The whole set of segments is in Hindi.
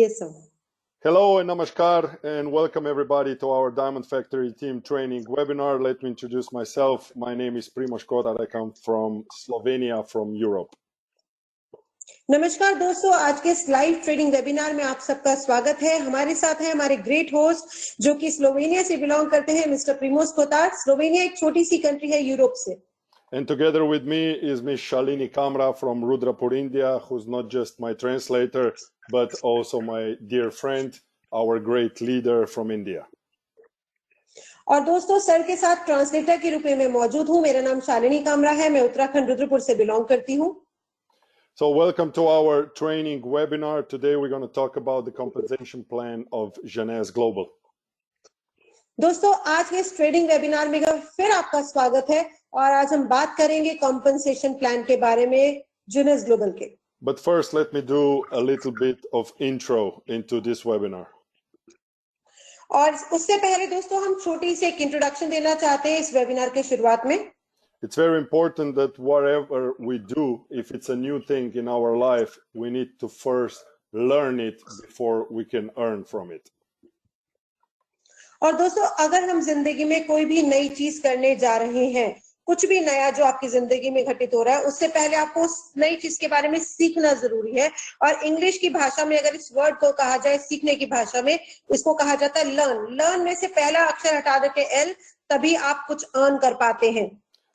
Yes, sir. Hello and namaskar and welcome everybody to our Diamond Factory team training webinar. Let me introduce myself. My name is Primož Kotar. I come from Slovenia, from Europe. नमस्कार दोस्तों, आज के इस लाइव ट्रेनिंग वेबिनार में आप सबका स्वागत है। हमारे साथ हैं हमारे ग्रेट होस्ट जो कि स्लोवेनिया से बिलोंग करते हैं, मिस्टर प्रिमोज कोतार। स्लोवेनिया एक छोटी सी कंट्री है यूरोप से। And together with me is Miss Shalini Kamra from Rudrapur, India, who's not just my translator, but also my dear friend, our great leader from India. और दोस्तों, सर के साथ ट्रांसलेटर के रूप में मौजूद हूँ। मेरा नाम शालिनी कामरा है, मैं उत्तराखंड रुद्रपुर से बिलोंग करती हूँ। So welcome to our training webinar. Today we're going to talk about the compensation plan of Jeunesse Global. दोस्तों, आज के इस ट्रेनिंग वेबिनार में फिर आपका स्वागत है और आज हम बात करेंगे कॉम्पनसेशन प्लान के बारे में जेनेस ग्लोबल के। But first, let me do a little bit of intro into this webinar. और उससे पहले दोस्तों हम छोटी सी एक इंट्रोडक्शन देना चाहते हैं इस वेबिनार के शुरुआत में। It's very important that whatever we do, if it's a new thing in our life, we need to first learn it before we can earn from it. और दोस्तों, अगर हम जिंदगी में कोई भी नई चीज करने जा रहे हैं, कुछ भी नया जो आपकी जिंदगी में घटित हो रहा है, उससे पहले आपको उस नई चीज के बारे में सीखना जरूरी है। और इंग्लिश की भाषा में अगर इस वर्ड को कहा जाए, सीखने की भाषा में इसको कहा जाता है लर्न। लर्न में से पहला अक्षर हटा देके एल, तभी आप कुछ अर्न कर पाते हैं।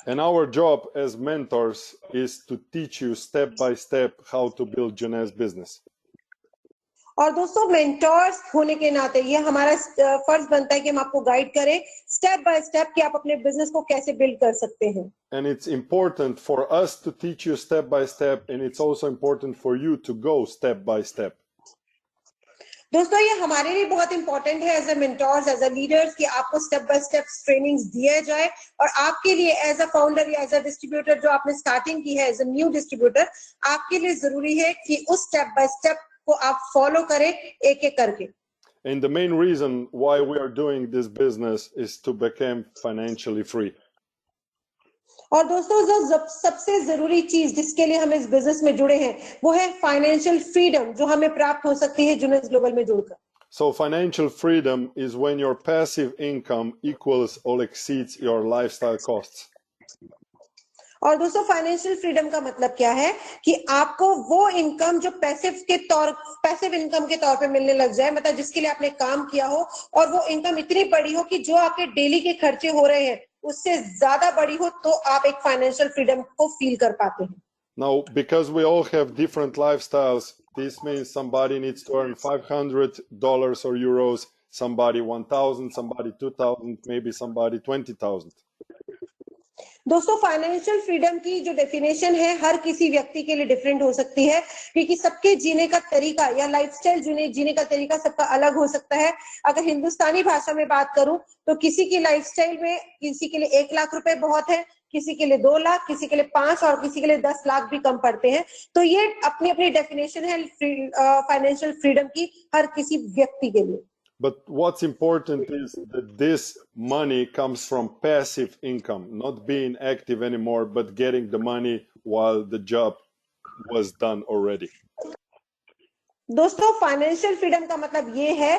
And our job as mentors is to teach you step by step how to build Jeunesse business. और दोस्तों, मेंटर्स होने के नाते ये हमारा फर्ज बनता है कि हम आपको गाइड करें स्टेप बाय स्टेप कि आप अपने बिजनेस को कैसे बिल्ड कर सकते हैं। And it's important for us to teach you step by step, and it's also important for you to go step by step. दोस्तों, ये हमारे लिए बहुत इंपॉर्टेंट है as a mentors, as a leaders कि आपको स्टेप बाय स्टेप ट्रेनिंग्स दिया जाए। और आपके लिए एज अ फाउंडर या एज अ डिस्ट्रीब्यूटर जो आपने स्टार्टिंग की है एज अ न्यू डिस्ट्रीब्यूटर, आपके लिए जरूरी है कि उस स्टेप बाय स्टेप को आप फॉलो करें एक एक करके। And the main reason why we are doing this business is to become financially free. और दोस्तों, जो सबसे जरूरी चीज जिसके लिए हम इस बिजनेस में जुड़े हैं वो है फाइनेंशियल फ्रीडम, जो हमें प्राप्त हो सकती है जेनेस ग्लोबल में जुड़कर। So financial freedom is when your passive income equals or exceeds your lifestyle costs. और दोस्तों, फाइनेंशियल फ्रीडम का मतलब क्या है कि आपको वो इनकम जो पैसिव इनकम के तौर पे मिलने लग जाए, मतलब जिसके लिए आपने काम किया हो और वो इनकम इतनी बड़ी हो कि जो आपके डेली के खर्चे हो रहे हैं उससे ज्यादा बड़ी हो, तो आप एक फाइनेंशियल फ्रीडम को फील कर पाते हैं। Now, because we all have different lifestyles, this means somebody needs to earn $500 or euros, somebody 1,000, somebody 2,000, maybe somebody 20,000. दोस्तों, फाइनेंशियल फ्रीडम की जो डेफिनेशन है हर किसी व्यक्ति के लिए डिफरेंट हो सकती है, क्योंकि सबके जीने का तरीका या लाइफस्टाइल जीने का तरीका सबका अलग हो सकता है। अगर हिंदुस्तानी भाषा में बात करूं तो किसी की लाइफस्टाइल में किसी के लिए 1 लाख रुपए बहुत है, किसी के लिए 2 लाख, किसी के लिए 5 और किसी के लिए 10 लाख भी कम पड़ते हैं। तो ये अपनी अपनी डेफिनेशन है फाइनेंशियल फ्रीडम की हर किसी व्यक्ति के लिए। But what's important is that this money comes from passive income, not being active anymore, but getting the money while the job was done already. दोस्तों, फाइनेंशियल फ्रीडम का मतलब ये है,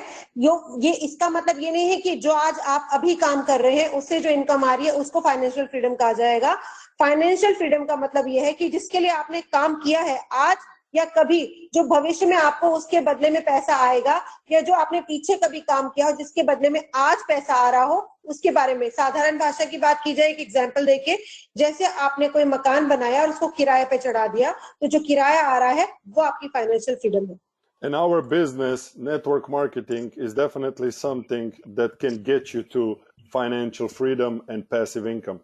इसका मतलब ये नहीं है कि जो आज आप अभी काम कर रहे हैं उससे जो इनकम आ रही है उसको फाइनेंशियल फ्रीडम कहा जाएगा। फाइनेंशियल फ्रीडम का मतलब ये है कि जिसके लिए आपने काम किया है आज या कभी, जो भविष्य में आपको उसके बदले में पैसा आएगा, या जो आपने पीछे कभी काम किया हो जिसके बदले में आज पैसा आ रहा हो, उसके बारे में। साधारण भाषा की बात की जाए, एक एग्जांपल देके, जैसे आपने कोई मकान बनाया और उसको किराए पे चढ़ा दिया, तो जो किराया आ रहा है वो आपकी फाइनेंशियल फ्रीडम है। And our business, network marketing, is definitely something that can get you to financial freedom and passive income.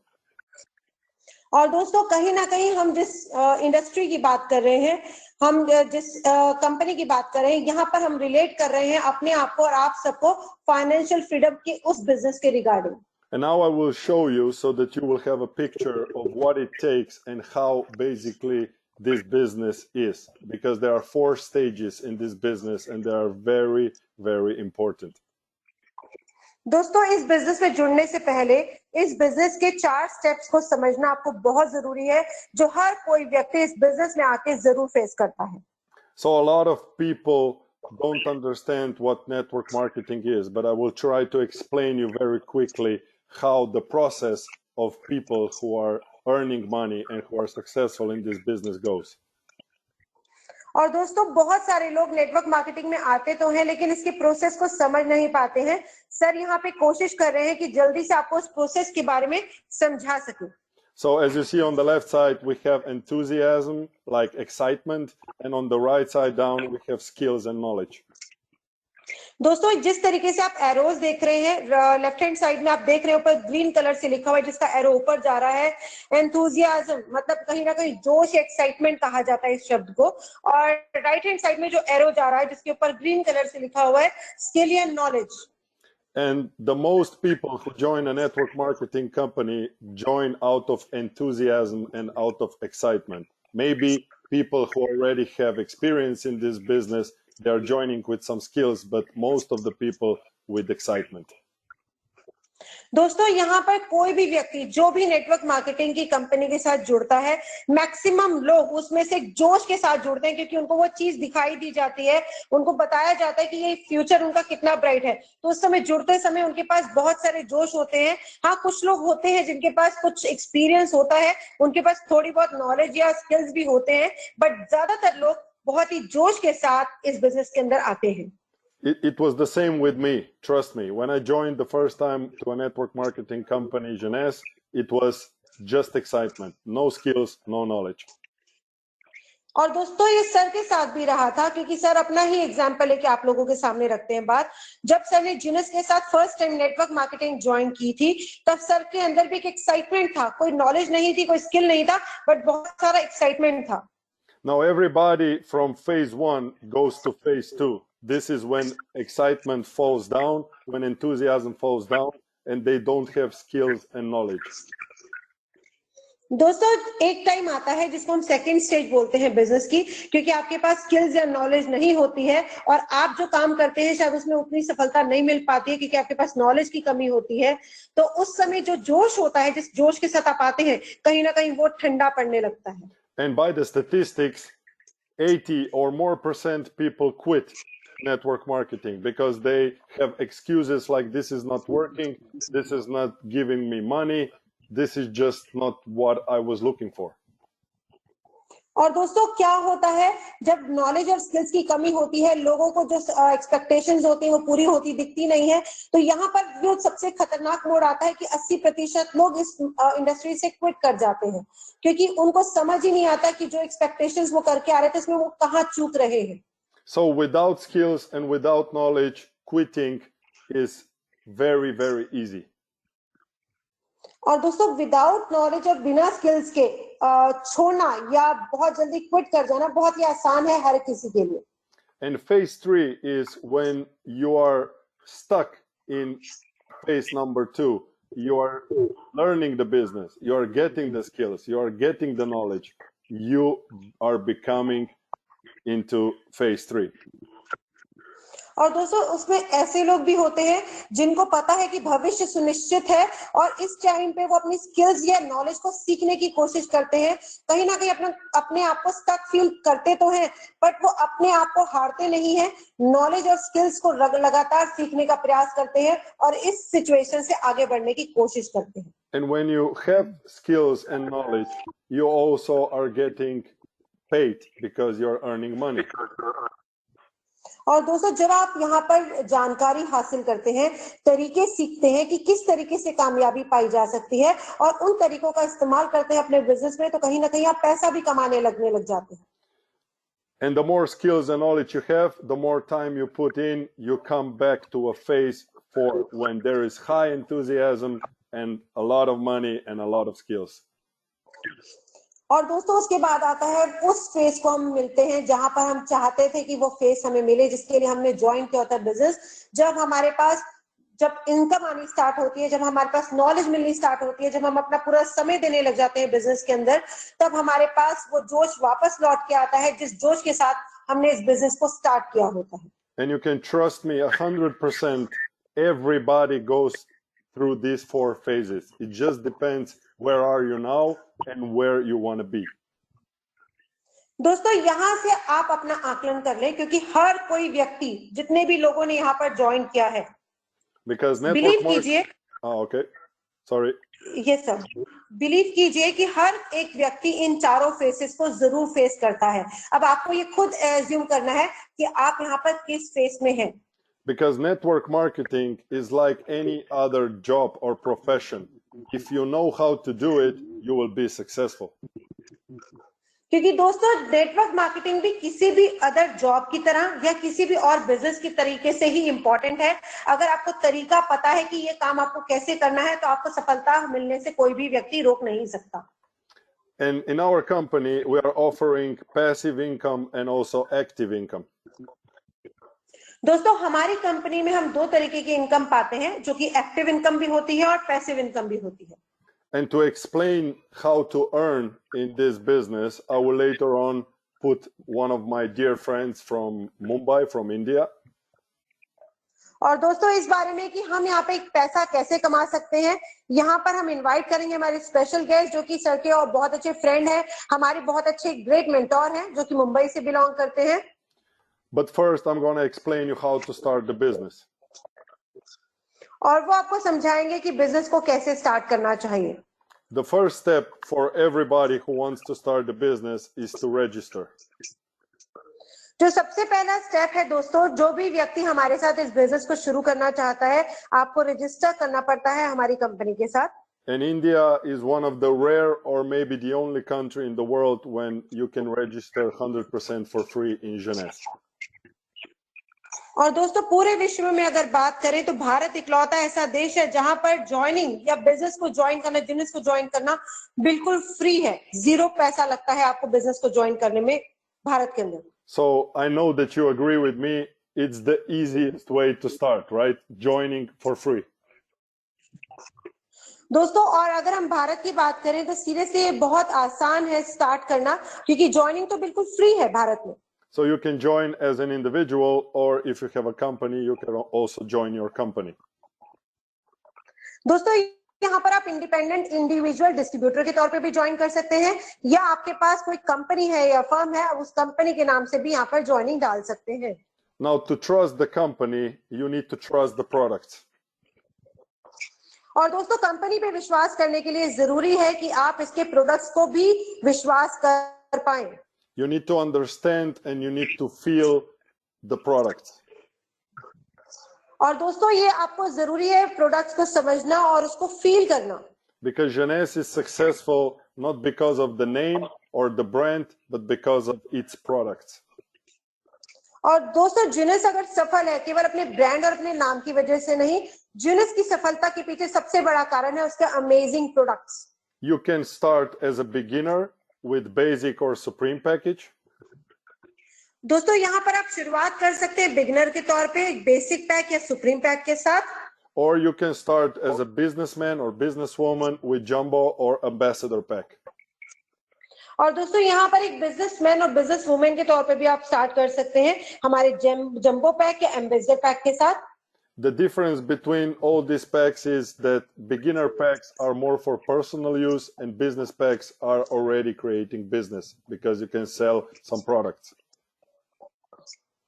और दोस्तों, कहीं ना कहीं हम जिस इंडस्ट्री की बात कर रहे हैं, हम जिस कंपनी की बात कर रहे हैं, यहाँ पर हम रिलेट कर रहे हैं अपने आप को और आप सबको फाइनेंशियल फ्रीडम के उस बिजनेस के regarding. And now I will show you so that you will have a picture of what it takes and how basically this business is, because there are 4 stages in this business and they are very, very important. दोस्तों, इस बिजनेस में जुड़ने से पहले इस बिजनेस के 4 स्टेप्स को समझना आपको बहुत जरूरी है, जो हर कोई व्यक्ति इस बिजनेस में आके जरूर फेस करता है। So a lot of people don't understand what network marketing is, but I will try to explain you very quickly how the process of people who are earning money and who are successful in this business goes. और दोस्तों बहुत सारे लोग नेटवर्क मार्केटिंग में आते तो हैं लेकिन इसके प्रोसेस को समझ नहीं पाते हैं। सर यहाँ पे कोशिश कर रहे हैं कि जल्दी से आपको उस प्रोसेस के बारे में समझा सके। So as you see on the left side, we have enthusiasm, like excitement, and on the right side down, we have skills and knowledge. दोस्तों जिस तरीके से आप एरोज देख रहे हैं, लेफ्ट हैंड साइड में आप देख रहे हैं ऊपर ग्रीन कलर से लिखा हुआ है जिसका एरो ऊपर जा रहा है, एंथुजियाज्म मतलब कहीं ना कहीं जोश, एक्साइटमेंट कहा जाता है इस शब्द को। और राइट हैंड साइड में जो एरो जा रहा है जिसके ऊपर ग्रीन कलर से लिखा हुआ है skill and knowledge. And the most people who join a network marketing company join out of enthusiasm and out of excitement. Maybe people who already have experience in this business, they are joining with some skills, but most of the people with excitement. दोस्तों यहाँ पर कोई भी व्यक्ति जो भी नेटवर्क मार्केटिंग की कंपनी के साथ जुड़ता है, मैक्सिमम लोग उसमें से जोश के साथ जुड़ते हैं क्योंकि उनको वो चीज दिखाई दी जाती है, उनको बताया जाता है कि ये फ्यूचर उनका कितना ब्राइट है। तो उस समय जुड़ते समय उनके पास बहुत सारे जोश होते हैं। हाँ, कुछ लोग होते हैं जिनके पास कुछ एक्सपीरियंस होता है, उनके पास थोड़ी बहुत नॉलेज या स्किल्स भी होते हैं, बट ज्यादातर लोग बहुत ही जोश के साथ इस बिजनेस के अंदर आते हैं। It was the same with me. Trust me. When I joined the first time to a network marketing company, Jeunesse, it was just excitement. No skills, no knowledge. और दोस्तों ये सर के साथ भी रहा था क्योंकि सर अपना ही एग्जांपल लेके आप लोगों के सामने रखते हैं बात। जब सर ने जीनस के साथ first time network marketing join की थी तब सर के अंदर भी एक एक्साइटमेंट था। कोई नॉलेज नहीं थी, कोई स्किल नहीं था, बट बहुत सारा एक्साइटमेंट था। Now everybody from phase 1 goes to phase 2. This is when excitement falls down, when enthusiasm falls down, and they don't have skills and knowledge. दोस्तों एक टाइम आता है जिसको हम सेकंड स्टेज बोलते हैं बिजनेस की, क्योंकि आपके पास स्किल्स या नॉलेज नहीं होती है और आप जो काम करते हैं शायद उसमें उतनी सफलता नहीं मिल पाती है क्योंकि आपके पास नॉलेज की कमी होती है। तो उस समय जो जोश होता है, जिस जोश के साथ आप आते हैं, कहीं ना कहीं वो ठंडा पड़ने लगता है। And by the statistics, 80 or more % people quit network marketing because they have excuses like this is not working, this is not giving me money, this is just not what I was looking for. और दोस्तों क्या होता है जब नॉलेज और स्किल्स की कमी होती है, लोगों को जो एक्सपेक्टेशंस होती है वो पूरी होती दिखती नहीं है, तो यहाँ पर जो सबसे खतरनाक मोड़ आता है कि 80% लोग इस इंडस्ट्री से क्विट कर जाते हैं क्योंकि उनको समझ ही नहीं आता कि जो एक्सपेक्टेशंस वो करके आ रहे थे उसमें वो कहाँ चूक रहे हैं। So without skills and without knowledge, quitting is very, very easy. और दोस्तों विदाउट नॉलेज और बिना स्किल्स के छोड़ना या बहुत जल्दी क्विट कर जाना बहुत ही आसान है हर किसी के लिए। And phase 3 is when you are stuck in phase number 2. You are learning the business, you are getting the skills, you are getting the knowledge, you are becoming into phase 3. और दोस्तों उसमें ऐसे लोग भी होते हैं जिनको पता है कि भविष्य सुनिश्चित है और इस टाइम पे वो अपनी स्किल्स या नॉलेज को सीखने की कोशिश करते हैं। कहीं ना कहीं अपने आप को स्टक फील करते तो हैं, बट वो अपने आप को हारते नहीं है, नॉलेज और स्किल्स को लगातार सीखने का प्रयास करते हैं और इस सिचुएशन से आगे बढ़ने की कोशिश करते हैं। And when you have skills and knowledge, you also are getting paid because you're earning money. और दोस्तों जब आप यहाँ पर जानकारी हासिल करते हैं, तरीके सीखते हैं कि किस तरीके से कामयाबी पाई जा सकती है और उन तरीकों का इस्तेमाल करते हैं अपने बिजनेस में, तो कहीं ना कहीं आप पैसा भी कमाने लगने लग जाते हैं। And the more skills and knowledge you have, the more time you put in, you come back to a phase 4 when there is high enthusiasm and a lot of money and a lot of skills. और दोस्तों उसके बाद आता है उस फेज को हम मिलते हैं जहां पर हम चाहते थे कि वो फेज हमें मिले, जिसके लिए हमने ज्वाइन किया था बिजनेस। जब हमारे पास जब इनकम आनी स्टार्ट होती है, जब हमारे पास नॉलेज मिलनी स्टार्ट होती है, जब हम अपना पूरा समय देने लग जाते हैं बिजनेस के अंदर, तब हमारे पास वो जोश वापस लौट के आता है जिस जोश के साथ हमने इस बिजनेस को स्टार्ट किया होता है। And you can trust me 100%, everybody goes through these 4 phases. It just depends where are you now and where you want to be. दोस्तों यहाँ से आप अपना आकलन कर लें, क्योंकि हर कोई व्यक्ति, जितने भी लोगों ने यहाँ पर ज्वाइन किया है, Because network बिलीव marketing. कीजिए, Okay. Sorry. ये सब बिलीव कीजिए कि हर एक व्यक्ति इन चारों फेसेस को जरूर फेस करता है। अब आपको ये खुद एज्यूम करना है कि आप यहाँ पर किस फेस में हैं। Because network marketing is like any other job or profession. If you know how to do it, you will be successful. क्योंकि दोस्तों नेटवर्क मार्केटिंग भी किसी भी अदर जॉब की तरह या किसी भी और बिजनेस की तरीके से ही इंपॉर्टेंट है। अगर आपको तरीका पता है कि ये काम आपको कैसे करना है, तो आपको सफलता मिलने से कोई भी व्यक्ति रोक नहीं सकता। And in our company, we are offering passive income and also active income. दोस्तों हमारी कंपनी में हम दो तरीके की इनकम पाते हैं, जो कि एक्टिव इनकम भी होती है और पैसिव इनकम भी होती है। And to explain how to earn in this business, I will later on put one of my dear friends from Mumbai, from India. और दोस्तों इस बारे में कि हम यहाँ पे पैसा कैसे कमा सकते हैं, यहाँ पर हम इनवाइट करेंगे हमारे स्पेशल गेस्ट, जो कि सर के और बहुत अच्छे फ्रेंड हैं, हमारे बहुत अच्छे ग्रेट मेंटोर हैं, जो कि मुंबई से बिलोंग करते हैं। But first, I'm going to explain you how to start the business. और वो आपको समझाएंगे कि बिजनेस को कैसे स्टार्ट करना चाहिए। The first step for everybody who wants to start the business is to register. जो सबसे पहला स्टेप है दोस्तों, जो भी व्यक्ति हमारे साथ इस बिजनेस को शुरू करना चाहता है, आपको रजिस्टर करना पड़ता है हमारी कंपनी के साथ। And India is one of the rare or maybe the only country in the world when you can register 100% for free in Jeunesse. और दोस्तों पूरे विश्व में अगर बात करें तो भारत इकलौता ऐसा देश है जहां पर ज्वाइनिंग या बिजनेस को ज्वाइन करना, बिजनेस को ज्वाइन करना बिल्कुल फ्री है। 0 पैसा लगता है आपको बिजनेस को ज्वाइन करने में भारत के अंदर। So I know that you agree with me. It's the easiest way to start, right? Joining for free. दोस्तों और अगर हम भारत की बात करें तो सीरियसली ये बहुत आसान है स्टार्ट करना, क्योंकि ज्वाइनिंग तो बिल्कुल फ्री है भारत में। So you can join as an individual, or if you have a company, you can also join your company. दोस्तों यहाँ पर आप इंडिपेंडेंट इंडिविजुअल डिस्ट्रीब्यूटर के तौर पे भी ज्वाइन कर सकते हैं, या आपके पास कोई कंपनी है या फर्म है, उस कंपनी के नाम से भी यहाँ पर ज्वाइनिंग डाल सकते हैं। Now, to trust the company, you need to trust the products. और दोस्तों कंपनी पे विश्वास करने के लिए जरूरी है कि आप इसके प्रोडक्ट्स को भी विश्वास कर पाएं। You need to understand and you need to feel the products. और दोस्तों ये आपको जरूरी है प्रोडक्ट्स को समझना और उसको फील करना। Because Jeunesse is successful not because of the name or the brand, but because of its products. और दोस्तों Jeunesse अगर सफल है केवल अपने ब्रांड और अपने नाम की वजह से नहीं, Jeunesse की सफलता के पीछे सबसे बड़ा कारण है उसके amazing products. You can start as a beginner with basic or supreme package. दोस्तों यहाँ पर आप शुरुआत कर सकते हैं बिगिनर के तौर पे एक बेसिक पैक या सुप्रीम पैक के साथ, Or you can start as a businessman or businesswoman with jumbo or ambassador pack. और दोस्तों यहाँ पर एक बिजनेसमैन और बिजनेस वुमेन के तौर पे भी आप स्टार्ट कर सकते हैं हमारे जंबो पैक या एम्बेसडर पैक के साथ। The difference between all these packs is that beginner packs are more for personal use and business packs are already creating business because you can sell some products.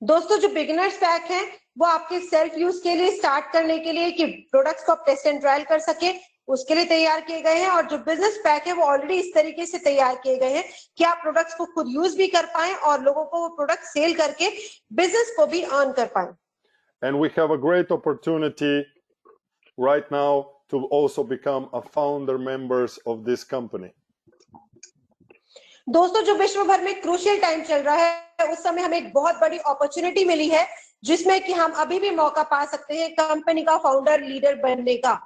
दोस्तों जो बिगिनर्स पैक हैं वो आपके सेल्फ यूज के लिए, स्टार्ट करने के लिए कि प्रोडक्ट्स को आप टेस्ट एंड ट्रायल कर सके, उसके लिए तैयार किए गए हैं। और जो बिजनेस पैक है वो ऑलरेडी इस तरीके से तैयार किए गए हैं कि आप प्रोडक्ट्स को खुद यूज भी कर पाएं और लोगों को वो प्रोडक्ट सेल करके बिजनेस को भी अर्न कर पाएं। And we have a great opportunity right now to also become a founder members of this company. दोस्तों जो विश्व भर में क्रूशियल टाइम चल रहा है, उस समय हमें एक बहुत बड़ी अपॉर्चुनिटी मिली है जिसमें कि हम अभी भी मौका पा सकते हैं कंपनी का फाउंडर लीडर बनने का।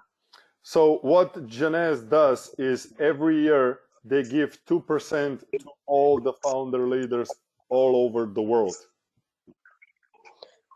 So what Jeunesse does is every year they give 2% to all the founder leaders all over the world.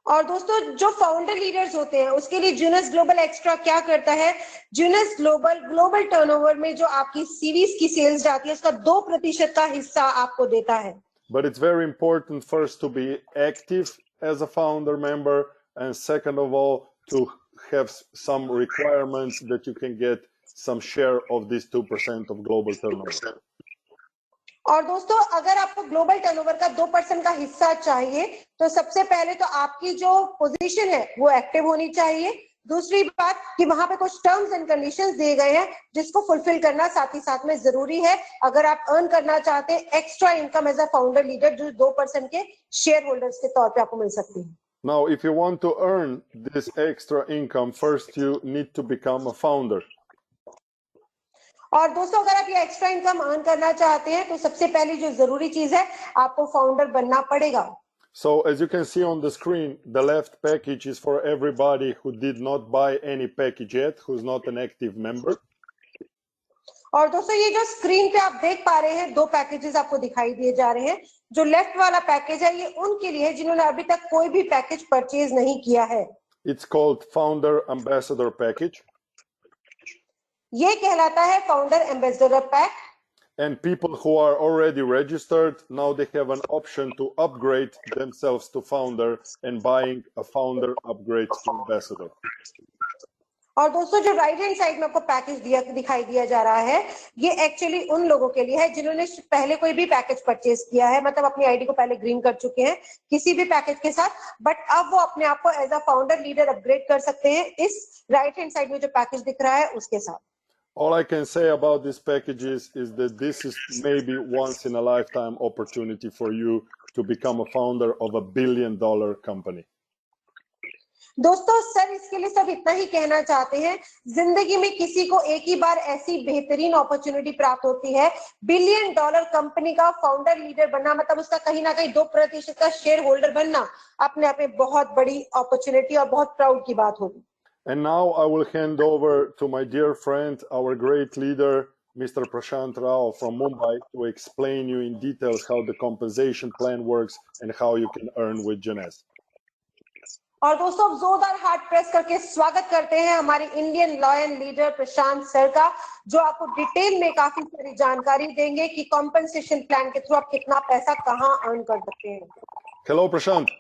और दोस्तों जो फाउंडर लीडर्स होते हैं उसके लिए Jeunesse ग्लोबल एक्स्ट्रा क्या करता है, Jeunesse ग्लोबल टर्नओवर में जो आपकी सीरीज की सेल्स जाती है उसका 2% का हिस्सा आपको देता है। But it's very important first to be active as a founder member, and second of all to have some requirements that you can get some share of this 2% of global turnover. और दोस्तों अगर आपको ग्लोबल टर्नओवर का 2% का हिस्सा चाहिए तो सबसे पहले तो आपकी जो पोजीशन है वो एक्टिव होनी चाहिए। दूसरी बात कि वहां पे कुछ टर्म्स एंड कंडीशंस दिए गए हैं जिसको फुलफिल करना साथ ही साथ में जरूरी है अगर आप अर्न करना चाहते हैं extra income as a founder leader जो 2% के शेयर होल्डर्स के तौर पे आपको मिल सकती है। Now, if you want to earn this extra income, first you need to become a founder. और दोस्तों अगर आप ये एक्स्ट्रा इनकम अर्न करना चाहते हैं तो सबसे पहली जो जरूरी चीज है आपको फाउंडर बनना पड़ेगा। So as you can see on the screen, the left package is for everybody who did not buy any package yet, who's not an active member. और दोस्तों ये जो स्क्रीन पे आप देख पा रहे हैं 2 पैकेजेस आपको दिखाई दिए जा रहे हैं। जो लेफ्ट वाला पैकेज है ये उनके लिए है जिन्होंने अभी तक कोई भी पैकेज परचेज नहीं किया है। It's called Founder Ambassador Package. ये कहलाता है founder ambassador pack. And people who are already registered, now they have an option to upgrade themselves to founder and buying a founder upgrade to ambassador. और दोस्तों जो राइट हैंड साइड में आपको पैकेज दिखाई दिया जा रहा है ये एक्चुअली उन लोगों के लिए है जिन्होंने पहले कोई भी पैकेज परचेज किया है, मतलब अपनी आईडी को पहले ग्रीन कर चुके हैं किसी भी पैकेज के साथ, बट अब वो अपने आप को as a founder leader upgrade कर सकते हैं इस राइट हैंड साइड में जो पैकेज दिख रहा है उसके साथ। All I can say about these packages is that this is maybe once in a lifetime opportunity for you to become a founder of $1 billion company. दोस्तों सर इसके लिए सब इतना ही कहना चाहते हैं, जिंदगी में किसी को एक ही बार ऐसी बेहतरीन अपॉर्चुनिटी प्राप्त होती है। $1 बिलियन कंपनी का फाउंडर लीडर बनना मतलब उसका कहीं ना कहीं 2% का शेयर होल्डर बनना अपने आप में बहुत बड़ी अपॉर्चुनिटी और बहुत प्राउड की बात होगी। And now I will hand over to my dear friend, our great leader, Mr. Prashant Rao from Mumbai, to explain you in details how the compensation plan works and how you can earn with Jeunesse. और दोस्तों अब जोरदार हाथ प्रेस करके स्वागत करते हैं हमारे इंडियन लॉयल लीडर प्रशांत सर का, जो आपको डिटेल में काफी सारी जानकारी देंगे कि कॉम्पेंसेशन प्लान के थ्रू आप कितना पैसा कहां अर्न कर सकते हैं। Hello, Prashant.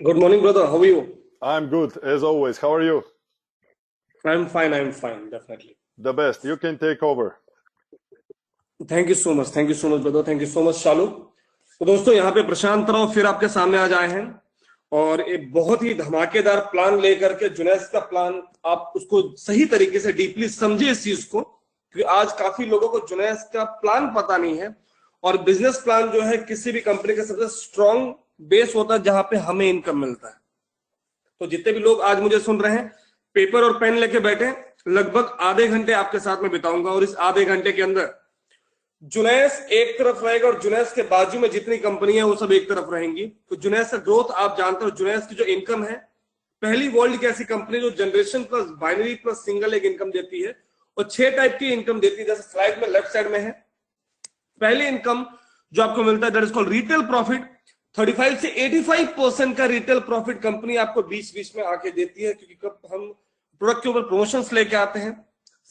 Good morning, brother. How are you? I'm good, as always. How are you? I'm fine, definitely. The best. You can take over. Thank you so much, brother. Thank you so much, शालू। तो दोस्तों यहाँ पे प्रशांत राव फिर आपके सामने आ जाए हैं और एक बहुत ही धमाकेदार प्लान लेकर के, जुनेस का प्लान, आप उसको सही तरीके से डीपली समझे इस चीज को, क्योंकि आज काफी लोगों को जुनेस का प्लान पता नहीं है। और बिजनेस प्लान जो है किसी भी कंपनी का सबसे स्ट्रॉन्ग बेस होता है जहां पे हमें इनकम मिलता है। तो जितने भी लोग आज मुझे सुन रहे हैं, पेपर और पेन लेके बैठे, लगभग आधे घंटे आपके साथ में बिताऊंगा और इस आधे घंटे के अंदर जुनेस एक तरफ रहेगा और जुनेस के बाजू में जितनी कंपनी है वो सब एक तरफ रहेंगी। तो जुनेस का ग्रोथ आप जानते हो, जुनेस की जो इनकम है, पहली वर्ल्ड की ऐसी कंपनी जो generation plus binary plus single एक इनकम देती है और 6 टाइप की इनकम देती है, जैसे स्लाइड में लेफ्ट साइड में है। पहली इनकम जो आपको मिलता है that is called retail profit. 35 से 85% का रिटेल प्रॉफिट कंपनी आपको बीच बीच में आके देती है, क्योंकि कब हम प्रोडक्ट के ऊपर प्रमोशंस लेके आते हैं।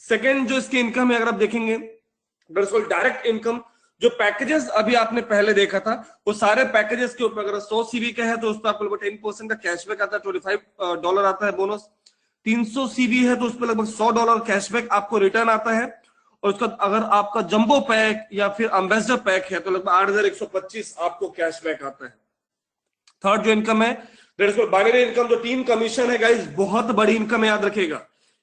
सेकंड जो इसकी इनकम है, अगर आप देखेंगे that is called direct income. जो पैकेजेस अभी आपने पहले देखा था वो सारे पैकेजेस के ऊपर अगर 100 सीवी का है तो उस पर आपको लगभग 10% का कैशबैक आता है, $25 आता है बोनस। 300 सीवी है तो उस पर लगभग $100 कैशबैक आपको रिटर्न आता है। और उसका अगर आपका जंबो पैक या फिर एम्बेसडर पैक है तो लगभग 8,125 आपको कैशबैक आता है। थर्ड जो इनकम है that is called binary income, जो टीम कमीशन है गाइस, बहुत बड़ी इनकम है, याद रखिएगा।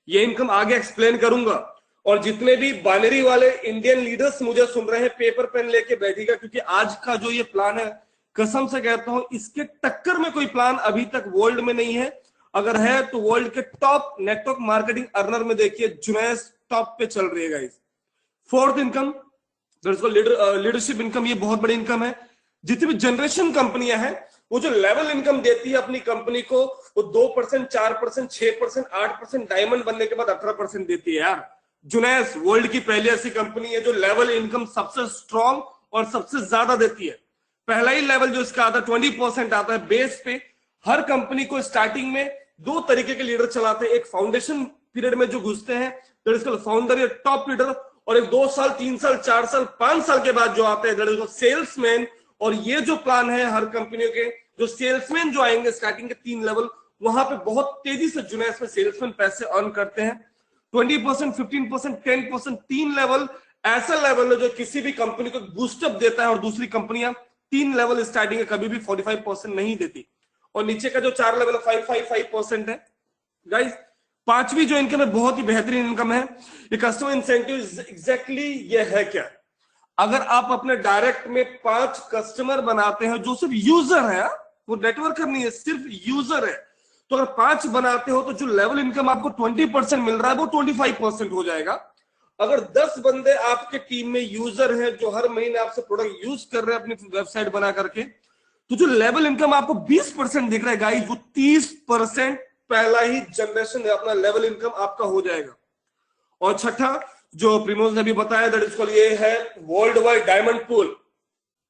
ये इनकम आगे एक्सप्लेन करूंगा। और जितने भी बाइनरी वाले इंडियन लीडर्स मुझे सुन रहे हैं, पेपर पेन लेके बैठिएगा, क्योंकि आज का जो ये प्लान है, कसम से कहता हूं इसके टक्कर में कोई प्लान अभी तक वर्ल्ड में नहीं है। अगर है तो वर्ल्ड के टॉप नेटवर्क मार्केटिंग अर्नर में देखिए जुनेस टॉप पे चल रही है guys. Fourth income leadership income, ये बहुत बड़ी इनकम है। जितनी भी जनरेशन कंपनियां हैं वो जो लेवल इनकम देती है अपनी कंपनी को, वो 2%, 4%, 6%, 8%, डायमंड बनने के बाद 18% देती है। यार जुनेस वर्ल्ड की पहली ऐसी कंपनी है जो लेवल इनकम सबसे स्ट्रॉन्ग और सबसे ज्यादा देती है। पहला ही लेवल जो इसका आता है 20% आता है बेस पे। हर कंपनी को स्टार्टिंग में 2 तरीके के लीडर चलाते हैं, एक फाउंडेशन पीरियड में जो घुसते हैं दैट इज कॉल्ड फाउंडर या टॉप लीडर, और एक 2 साल 3 साल 4 साल 5 साल के बाद जो आते हैं दैट इज कॉल्ड सेल्समैन। और ये जो प्लान है हर कंपनियों के, जो सेल्समैन जो आएंगे स्टार्टिंग के 3 लेवल, वहां पे बहुत तेजी से जुनेस में सेल्समैन पैसे अर्न करते हैं। 20%, 15%, 10%, 3 लेवल ऐसा लेवल है जो किसी भी कंपनी को बूस्टअप देता है, और दूसरी कंपनियां 3 लेवल स्टार्टिंग है कभी भी 45% नहीं देती, और नीचे का जो 4 लेवल 555% है गाइस। पांचवी जो इनकम है बहुत ही बेहतरीन इनकम है, ये कस्टमर इंसेंटिव। एग्जैक्टली ये है क्या? अगर आप अपने डायरेक्ट में 5 कस्टमर बनाते हैं जो सिर्फ यूजर है, वो नेटवर्कर नहीं है, सिर्फ यूजर है, तो अगर 5 बनाते हो तो जो लेवल इनकम आपको 20% मिल रहा है वो 25% हो जाएगा। अगर 10 बंदे आपके टीम में यूजर हैं जो हर महीने आपसे प्रोडक्ट यूज कर रहे हैं अपनी वेबसाइट बना करके, तो जो लेवल इनकम आपको 20% दिख रहा है गाइस, वो 30% पहला ही जनरेशन अपना लेवल इनकम आपका हो जाएगा। और छठा जो प्रिमोज ने भी बताया, दैट इज कॉल्ड, ये है वर्ल्ड वाइड डायमंड पूल।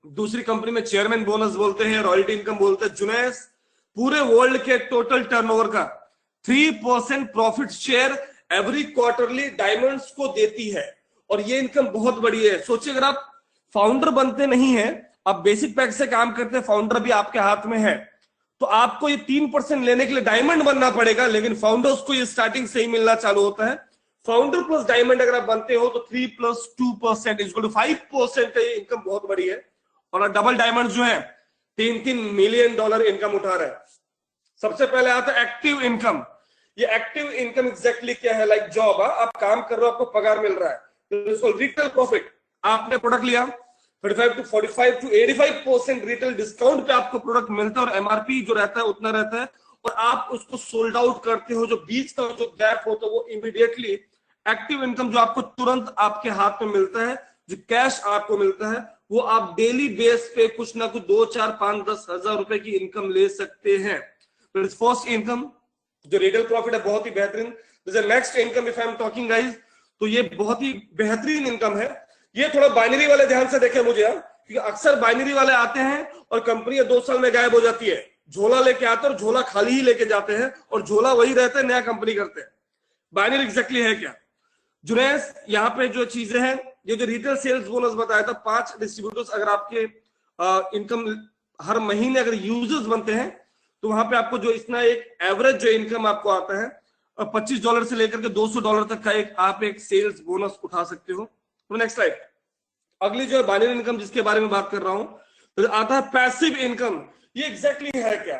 दूसरी कंपनी में चेयरमैन बोनस बोलते हैं, रॉयल्टी इनकम बोलते हैं। जुनैस पूरे वर्ल्ड के टोटल टर्नओवर का 3% profit share every quarterly diamonds को देती है, और ये इनकम बहुत बड़ी है। सोचिए अगर आप फाउंडर बनते नहीं है, आप बेसिक पैक से काम करते हैं, फाउंडर भी आपके हाथ में है, तो आपको ये 3% लेने के लिए डायमंड बनना पड़ेगा, लेकिन फाउंडर्स को ये स्टार्टिंग से ही मिलना चालू होता है। फाउंडर प्लस डायमंड अगर आप बनते हो तो 3 + 2% इक्वल टू 5% है। ये इनकम बहुत बड़ी है। और डबल डायमंड जो है $3 मिलियन इनकम उठा रहा है। सबसे पहले आता है एक्टिव इनकम। ये एक्टिव इनकम एग्जैक्टली क्या है? लाइक जॉब, आप काम कर रहे हो, आपको पगार मिल रहा है। रिटेल प्रॉफिट, आपने प्रोडक्ट लिया, 35 to 45 to 85% रिटेल डिस्काउंट पे आपको प्रोडक्ट मिलता है, और एमआरपी जो रहता है उतना रहता है, और आप उसको सोल्ड आउट करते हो। जो बीच का जो गैप होता है वो इमीडिएटली एक्टिव इनकम जो आपको तुरंत आपके हाथ में मिलता है, जो कैश आपको मिलता है, वो आप डेली बेस पे कुछ ना कुछ 2, 4, 5, 10 हजार रुपए की इनकम ले सकते हैं। फर्स्ट इनकम जो रिटेल प्रॉफिट है बहुत ही बेहतरीन। Next income if I am talking guys, तो ये बहुत ही बेहतरीन इनकम है। ये थोड़ा बाइनरी वाले ध्यान से देखें मुझे, क्योंकि अक्सर बाइनरी वाले आते हैं और कंपनी 2 साल में गायब हो जाती है। झोला लेके आते हैं और झोला खाली ही लेके जाते हैं, और झोला वही रहता है, नया कंपनी करते हैं। बाइनरी एग्जैक्टली है क्या? जुनैस यहाँ पे जो चीजें हैं, ये जो रिटेल सेल्स बोनस बताया था, 5 डिस्ट्रीब्यूटर्स अगर आपके इनकम हर महीने अगर यूजर्स बनते हैं, तो वहां पे आपको जो इतना एक एवरेज जो इनकम आपको आता है, $25 से लेकर के $200 तक का आप एक सेल्स बोनस उठा सकते हो। तो नेक्स्ट स्लाइड, अगली जो है बाइनरी इनकम जिसके बारे में बात कर रहा हूं, तो आता है पैसिव इनकम। ये एग्जैक्टली है क्या?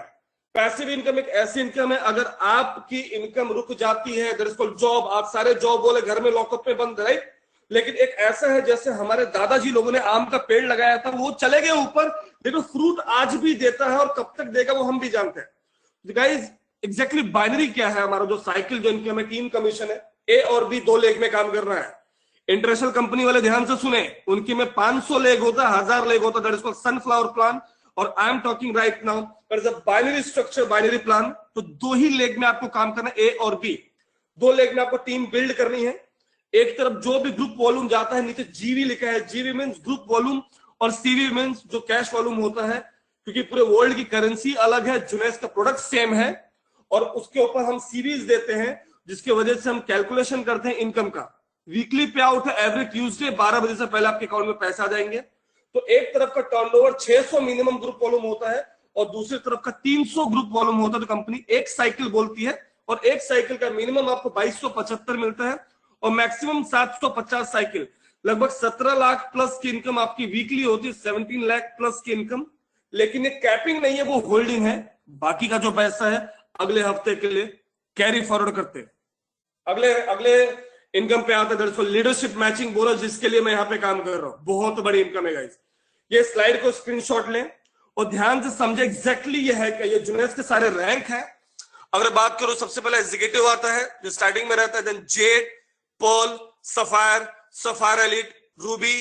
पैसिव इनकम एक ऐसी इनकम है, अगर आपकी इनकम रुक जाती है, दैट इज कॉल्ड जॉब। आप सारे जॉब बोले घर में लॉकअप में बंद, राइट? लेकिन एक ऐसा है जैसे हमारे दादाजी लोगों ने आम का पेड़ लगाया था, वो चले गए ऊपर, लेकिन फ्रूट आज भी देता है, और कब तक देगा वो हम भी जानते हैं। गाइस एग्जैक्टली बाइनरी क्या है? हमारा जो साइकिल जो इनकम है, 3 कमीशन है, ए और बी 2 लेग में काम कर रहा है। इंटरनेशनल कंपनी वाले ध्यान से सुने, उनकी में 500 लेग होता है, 1000 लेग होता है, that is called sunflower plan. और I am talking right now that is a binary structure, binary plan. तो 2 ही लेग में आपको काम करना है, ए और बी। 2 लेग में आपको टीम बिल्ड करनी है। एक तरफ जो भी ग्रुप वॉल्यूम जाता है, नीचे जीवी लिखा है, जीवी मींस ग्रुप वॉल्यूम, और सीवी मींस जो कैश वॉल्यूम होता है, क्योंकि पूरे वर्ल्ड की करेंसी अलग है, जुनैस का प्रोडक्ट सेम है, और उसके ऊपर हम सीरीज देते हैं, जिसकी वजह से हम कैलकुलेशन करते हैं इनकम का। वीकली पे आउट है एवरी ट्यूसडे, 12 बजे से पहले आपके अकाउंट में पैसा आ जाएंगे। तो एक तरफ का टर्नओवर 600 मिनिमम ग्रुप वॉल्यूम होता है, और दूसरी तरफ का 300 ग्रुप वॉल्यूम होता है। तो कंपनी एक साइकिल बोलती है, और एक साइकिल का मिनिमम आपको 2275 मिलता है, और मैक्सिमम 750 साइकिल, लगभग 17 लाख प्लस की इनकम आपकी वीकली होती है, 17 लाख प्लस की इनकम। लेकिन ये कैपिंग नहीं है, वो होल्डिंग है। बाकी का जो पैसा है अगले हफ्ते के लिए कैरी फॉरवर्ड करते हैं। अगले इनकम पे आता है लीडरशिप मैचिंग बोनस, जिसके लिए मैं यहाँ पे काम कर रहा हूँ। बहुत बड़ी इनकम है गाइस। ये स्लाइड को स्क्रीनशॉट लें और ध्यान से समझे एग्जैक्टली ये है कि ये जुनैस के सारे रैंक है। अगर बात करो, सबसे पहले एग्जीक्यूटिव आता है जो स्टार्टिंग में रहता है, then jade, pearl, sapphire, sapphire elite, ruby,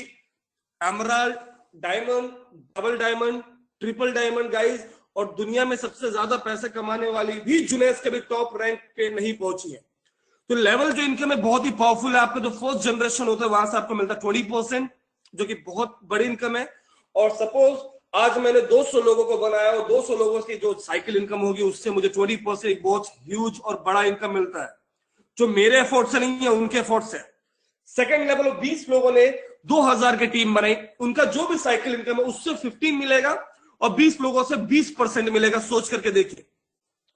emerald, diamond, double diamond, triple diamond guys. और दुनिया में सबसे ज्यादा पैसे कमाने वाली भी जुनैस के भी टॉप रैंक पे नहीं पहुंची है। तो लेवल जो इनकम है बहुत ही पावरफुल है। आपका जो फर्स्ट जनरेशन होता है वहां से आपको मिलता है 20%, जो कि बहुत बड़ी इनकम है। और सपोज आज मैंने 200 लोगों को बनाया और 200 लोगों की जो साइकिल इनकम होगी उससे मुझे 20% एक बहुत ह्यूज और बड़ा इनकम मिलता है, जो मेरे एफर्ट से नहीं है, उनके एफर्ट से। सेकंड लेवल 20 लोगों ने 2000 की टीम बनाई, उनका जो भी साइकिल इनकम है उससे 15 मिलेगा, और 20 लोगों से 20% मिलेगा। सोच करके देखिए।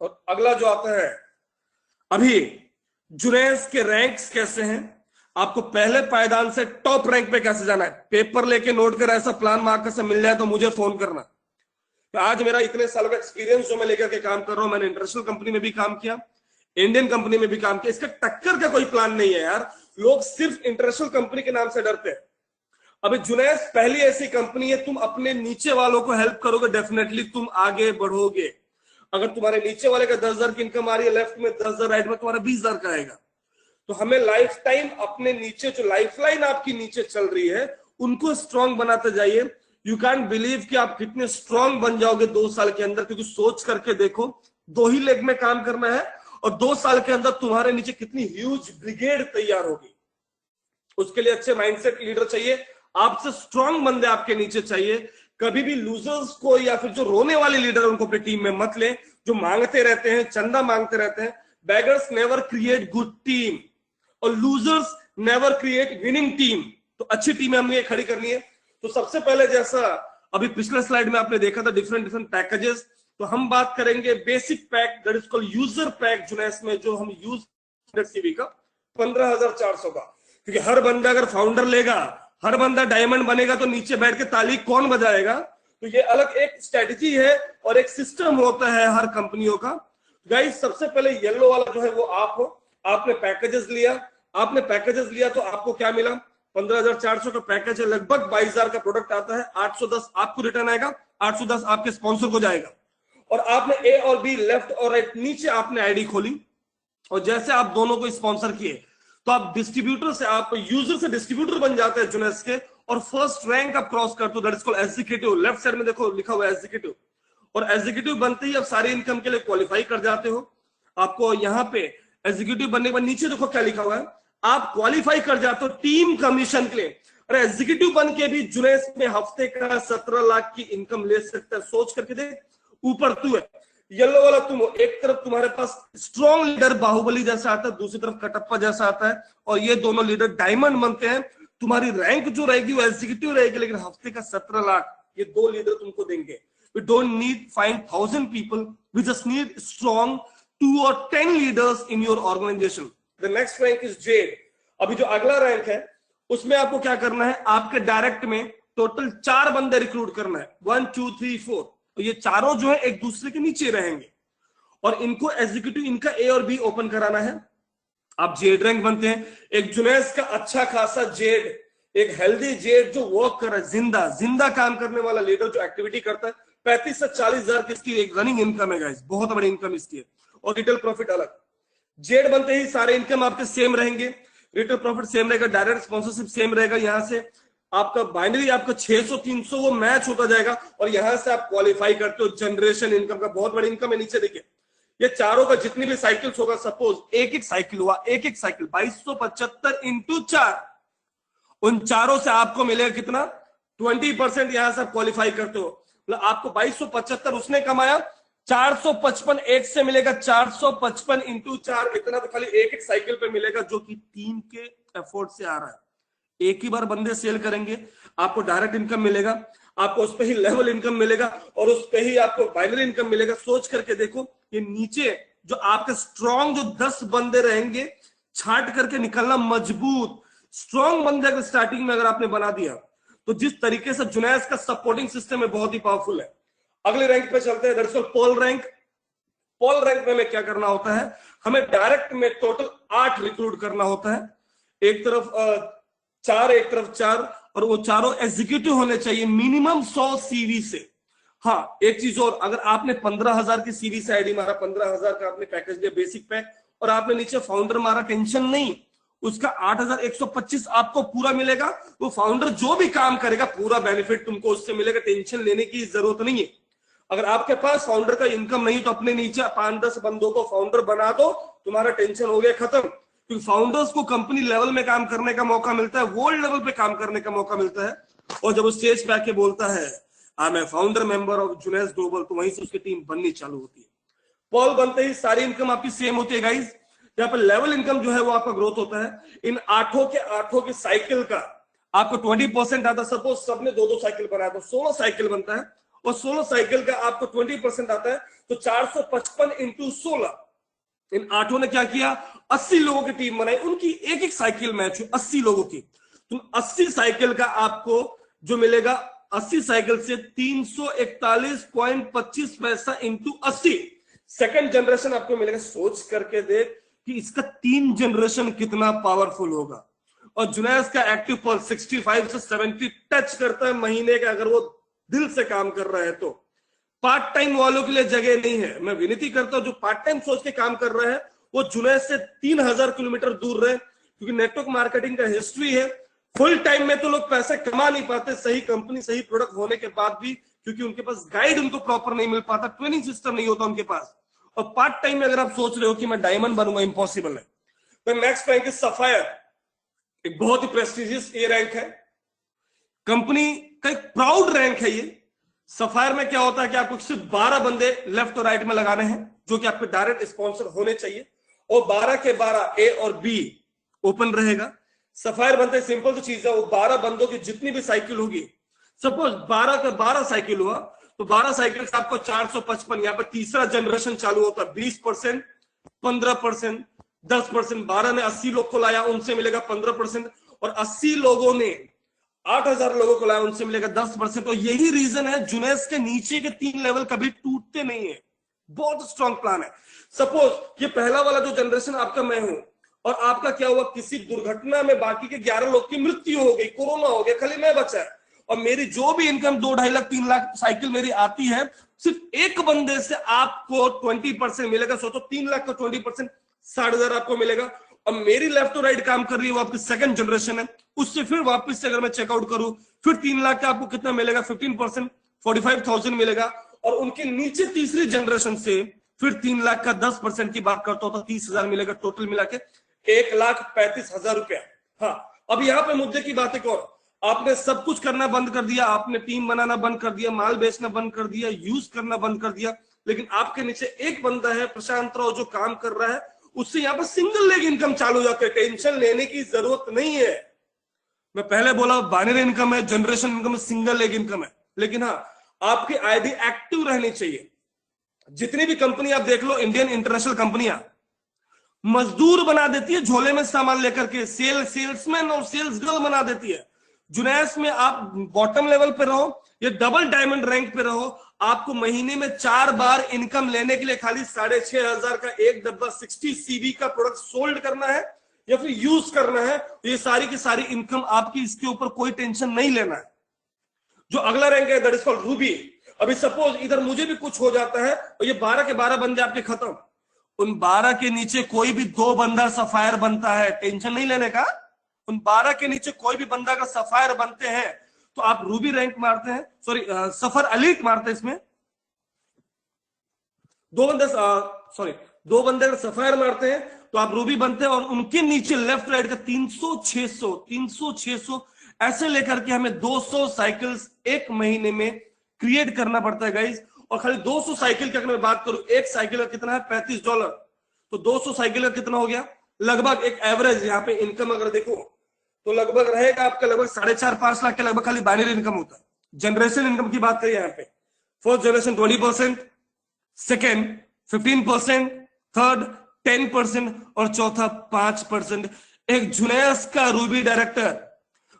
और अगला जो आता है, अभी जुनैस के रैंक्स कैसे हैं? आपको पहले पायदान से टॉप रैंक पे कैसे जाना है, पेपर लेके नोट कर ऐसा प्लान मार्कर से मिल जाए तो मुझे फोन करना। तो आज मेरा इतने सालों का एक्सपीरियंस जो मैं लेकर के काम कर रहा हूं, मैंने इंटरनेशनल कंपनी में भी काम किया, इंडियन कंपनी में भी काम किया, इसका टक्कर का कोई प्लान नहीं है यार। लोग सिर्फ इंटरनेशनल कंपनी के नाम से डरते हैं। अभी जुनैस पहली ऐसी कंपनी है, तुम अपने नीचे वालों को हेल्प करोगे, डेफिनेटली तुम आगे बढ़ोगे। अगर तुम्हारे नीचे वाले का 10,000 की इनकम आ रही है, लेफ्ट में 10,000, राइट में तुम्हारा 20,000 का आएगा। तो हमें लाइफ टाइम अपने नीचे जो लाइफलाइन आपकी नीचे चल रही है उनको स्ट्रांग बनाते जाइए। यू कैन बिलीव कि आप कितने स्ट्रांग बन जाओगे 2 साल के अंदर, क्योंकि सोच करके देखो 2 ही लेग में काम करना है और 2 साल के अंदर तुम्हारे नीचे कितनी ह्यूज ब्रिगेड तैयार होगी। उसके लिए अच्छे माइंडसेट लीडर चाहिए, आपसे स्ट्रांग बंदे आपके नीचे चाहिए। कभी भी लूजर्स को या फिर जो रोने वाले लीडर उनको अपनी टीम में मत ले, जो मांगते रहते हैं, चंदा मांगते रहते हैं। Beggars never create good team और losers never create winning team. तो अच्छी टीमें हमें खड़ी करनी है। तो सबसे पहले जैसा अभी पिछले स्लाइड में आपने देखा था डिफरेंट पैकेजेस, तो हम बात करेंगे basic pack, that is called user pack Junaiss में, जो हम यूज सीवी का 15,400 का। क्योंकि हर बंदा अगर फाउंडर लेगा, हर बंदा डायमंड बनेगा तो नीचे बैठ के ताली कौन बजाएगा। तो ये अलग एक स्ट्रेटजी है और एक सिस्टम होता है हर कंपनियों का। गाइस सबसे पहले येलो वाला जो है वो आप हो, आपने पैकेजेस लिया तो आपको क्या मिला, 15,400 का पैकेज है, लगभग 22,000 का प्रोडक्ट आता है। 810 आपको रिटर्न आएगा, 810 आपके स्पॉन्सर को जाएगा। और आपने ए और बी, लेफ्ट और राइट, नीचे आपने आईडी खोली और जैसे आप दोनों को स्पॉन्सर किए तो आप डिस्ट्रीब्यूटर से, आप यूजर से डिस्ट्रीब्यूटर बन जाते हैं जुनैस के, और फर्स्ट रैंक आप क्रॉस करते हो, that is called executive. Left side में देखो लिखा हुआ है एग्जीक्यूटिव, और एग्जीक्यूटिव बनते ही आप सारी इनकम के लिए क्वालिफाई कर जाते हो। आपको यहाँ पे एग्जीक्यूटिव बनने के बाद नीचे देखो क्या लिखा हुआ है, आप क्वालिफाई कर जाते हो टीम कमीशन के लिए। अरे एग्जीक्यूटिव बन के भी जुनैस में हफ्ते का 17 लाख की इनकम ले सकता है। सोच करके देख, ऊपर तू है, येलो वाला तुम हो, एक तरफ तुम्हारे पास स्ट्रॉन्ग लीडर बाहुबली जैसा आता है, दूसरी तरफ कटप्पा जैसा आता है, और ये दोनों लीडर डायमंड बनते हैं। तुम्हारी रैंक जो रहेगी वो एग्जीक्यूटिव रहेगी, लेकिन हफ्ते का 17 लाख ये 2 लीडर तुमको देंगे। We don't need find 1,000 people. We just need strong 2 or 10 leaders in your organization. The next rank is Jade. अभी जो अगला रैंक है उसमें आपको क्या करना है, आपके डायरेक्ट में टोटल 4 बंदे रिक्रूट करना है, 1 2 3 4। तो ये चारों जो है एक दूसरे के नीचे रहेंगे और इनको एग्जीक्यूटिव, इनका ए और बी ओपन कराना है। आप जेड रैंक बनते हैं। एक जुनैस का अच्छा खासा जेड, एक हेल्दी जेड जो वर्क कर रहा है, जिंदा काम करने वाला लीडर जो एक्टिविटी करता है, 35 से 40,000 की इसकी एक रनिंग इनकम है गाइस, बहुत बड़ी इनकम इसकी है, और रिटेल प्रॉफिट अलग। जेड बनते ही सारे इनकम आपके सेम रहेंगे, रिटेल प्रॉफिट सेम रहेगा, डायरेक्ट स्पॉन्सरशिप सेम रहेगा। यहाँ से आपका बाइनरी आपका 600 300 वो मैच होता जाएगा, और यहां से आप क्वालिफाई करते हो जनरेशन इनकम का। बहुत बड़ी इनकम है। नीचे देखिए ये चारों का जितनी भी साइकिल्स होगा, सपोज एक साइकिल हुआ, एक साइकिल 2275 इंटू 4, उन चारों से आपको मिलेगा कितना, 20%। यहां से आप क्वालिफाई करते हो, मतलब आपको 2275 उसने कमाया, 455 एक से मिलेगा, 455 इंटू 4, इतना तो खाली एक साइकिल पे मिलेगा, जो कि टीम के एफर्ट से आ रहा है। एक ही बार बंदे सेल करेंगे, आपको डायरेक्ट इनकम मिलेगा, आपको उस पर ही लेवल इनकम मिलेगा, और उस पर ही आपको बाइनरी इनकम मिलेगा। सोच करके देखो, ये नीचे जो आपके स्ट्रॉन्ग जो 10 बंदे रहेंगे, छाट करके निकलना मजबूत स्ट्रॉन्ग बंदे अगर स्टार्टिंग में अगर आपने बना दिया, तो जिस तरीके से जुनैस का सपोर्टिंग सिस्टम है बहुत ही पावरफुल है। अगले रैंक पे चलते हैं, दरअसल पर्ल रैंक। पर्ल रैंक में हमें क्या करना होता है, हमें डायरेक्ट में टोटल 8 रिक्रूट करना होता है। एक तरफ 4, एक तरफ 4, और वो चारों एग्जीक्यूटिव होने चाहिए मिनिमम 100 सीवी से। हाँ, एक चीज और, अगर आपने 15,000 की सीवी से आईडी मारा, 15,000 का आपने पैकेज लिया बेसिक पैक, और आपने नीचे फाउंडर मारा, टेंशन नहीं, उसका 8,125 आपको पूरा मिलेगा। वो फाउंडर जो भी काम करेगा पूरा बेनिफिट तुमको उससे मिलेगा, टेंशन लेने की जरूरत नहीं है। अगर आपके पास फाउंडर का इनकम नहीं तो अपने नीचे 5-10 बंदों को फाउंडर बना दो, तुम्हारा टेंशन हो गया खत्म। क्योंकि फाउंडर्स को कंपनी लेवल में काम करने का मौका मिलता है, वर्ल्ड लेवल पे काम करने का मौका मिलता है, और जब वो स्टेज पे आके बोलता है I am a founder member of Junaiss global, तो वहीं से उसकी टीम बननी चालू होती है। पर्ल बनते ही सारी इनकम आपकी सेम होती है गाइस। यहाँ पर लेवल इनकम जो है वो आपका ग्रोथ होता है। इन 8 की साइकिल का आपको 20% आता है। सपोज सबने 2 साइकिल बनाया तो 16 साइकिल बनता है, और 16 साइकिल का आपको 20% आता है, तो 455 इंटू 16, इन 8 ने क्या किया, 80 लोगों की टीम बनाई, उनकी एक एक साइकिल मैच हुई 80 लोगों की। तो 80 साइकिल का आपको जो मिलेगा, 80 साइकिल से 341.25 पैसा इंटू 80 सेकंड जनरेशन आपको मिलेगा। सोच करके देख कि इसका 3 जनरेशन कितना पावरफुल होगा। और जुनैद का एक्टिव पल्स 65 से 70 टच करता है महीने का, अगर वो दिल से काम कर रहा है तो। पार्ट टाइम वालों के लिए जगह नहीं है। मैं विनती करता हूं जो पार्ट टाइम सोच के काम कर रहे हैं वो जुनैद से 3000 किलोमीटर दूर रहे, क्योंकि नेटवर्क मार्केटिंग का हिस्ट्री है। फुल टाइम में तो लोग पैसे कमा नहीं पाते, सही कंपनी सही प्रोडक्ट होने के बाद भी, क्योंकि उनके पास गाइड उनको प्रॉपर नहीं मिल पाता, ट्रेनिंग सिस्टम नहीं होता उनके पास। और पार्ट टाइम में अगर आप सोच रहे हो कि मैं डायमंड बनूंगा, इंपॉसिबल है। तो नेक्स्ट रैंक इज सफायर, एक बहुत ही प्रेस्टिजियस ए रैंक है, कंपनी का एक प्राउड रैंक है ये। सफायर में क्या होता है कि आपको सिर्फ 12 बंदे लेफ्ट और राइट में लगाने हैं, जो कि आपके डायरेक्ट स्पॉन्सर होने चाहिए, और 12 के 12 ए और बी ओपन रहेगा। सफायर बनते सिंपल तो चीज है, वो 12 बंदों की जितनी भी साइकिल होगी, सपोज 12 का 12 साइकिल हुआ तो 12 साइकिल से आपको 455, यहाँ पर तीसरा जनरेशन चालू होता है। 20%, 15%, 10%। 12 ने 80 लोग को लाया, उनसे मिलेगा 15%, और 80 लोगों ने 8000 लोगों को लाया, उनसे मिलेगा 10%। और यही रीजन है जुनैद के नीचे के 3 लेवल कभी टूटते नहीं है। बहुत स्ट्रॉन्ग प्लान है। सपोज ये पहला वाला जो जनरेशन आपका मैं हूं, और आपका क्या हुआ, किसी दुर्घटना में बाकी के 11 लोग की मृत्यु हो गई, कोरोना हो गया, खाली मैं बचा है, और मेरी जो भी इनकम 2-2.5 लाख 3 लाख साइकिल मेरी आती है, सिर्फ एक बंदे से आपको 20% मिलेगा। सोचो 3 लाख का 20%, 60,000 आपको मिलेगा। और मेरी लेफ्ट टू राइट काम कर रही है, वो आपकी सेकंड जनरेशन है, उससे फिर वापस से अगर मैं चेकआउट करूं, फिर 3 लाख का आपको कितना मिलेगा, 15%, 45,000 मिलेगा। और उनके नीचे तीसरी जनरेशन से फिर 3 लाख का 10% की बात करता हूं तो 30,000 मिलेगा, टोटल मिला के 1,35,000 रुपया। हाँ, अब यहाँ पे मुद्दे की बात एक और, आपने सब कुछ करना बंद कर दिया, आपने टीम बनाना बंद कर दिया, माल बेचना बंद कर दिया, यूज करना बंद कर दिया, लेकिन आपके नीचे एक बंदा है प्रशांत राव जो काम कर रहा है, उससे यहाँ पर सिंगल लेग इनकम चालू हो जाती है। टेंशन लेने की जरूरत नहीं है। मैं पहले बोला बाइनरी इनकम है, जनरेशन इनकम है, सिंगल लेग इनकम है, लेकिन हाँ आपकी आईडी एक्टिव रहनी चाहिए। जितनी भी कंपनी आप देख लो, इंडियन इंटरनेशनल कंपनियां मजदूर बना देती है झोले में सामान लेकर के, सेल्समैन और सेल्स गर्ल बना देती है। जुनैद में आप बॉटम लेवल पे रहो या डबल डायमंड रैंक पे रहो, आपको महीने में 4 बार इनकम लेने के लिए खाली 6,500 का एक डब्बा 60 सीबी का प्रोडक्ट सोल्ड करना है या फिर यूज करना है। ये सारी की सारी इनकम आपकी, इसके ऊपर कोई टेंशन नहीं लेना है। जो अगला रैंक है दैट इज कॉल्ड रूबी। अभी सपोज इधर मुझे भी कुछ हो जाता है और ये 12 के 12 बंदे आपके खत्म, उन 12 के नीचे कोई भी 2 बंदा सफायर बनता है, टेंशन नहीं लेने का। उन 12 के नीचे कोई भी बंदा का सफायर बनते हैं तो आप रूबी रैंक मारते हैं, सॉरी सफर एलीट मारते हैं। इसमें 2 बंदे अगर सफायर मारते हैं तो आप रूबी बनते हैं, और उनके नीचे लेफ्ट राइट का 300-600 ऐसे लेकर के हमें 200 साइकिल्स एक महीने में क्रिएट करना पड़ता है गाइज। और खाली 200 साइकिल की अगर मैं बात करूं, एक साइकिल का कितना है $35, तो 200 साइकिल का कितना हो गया, लगभग एक एवरेज यहाँ पे इनकम अगर देखो तो लगभग रहेगा आपका लगभग 4.5-5 लाख के लगभग खाली बाइनरी इनकम होता है। जनरेशन इनकम की बात करिए यहाँ पे, फर्स्ट जनरेशन 20%, सेकेंड 15%, थर्ड 10% और चौथा 5%। एक जुनैद का रूबी डायरेक्टर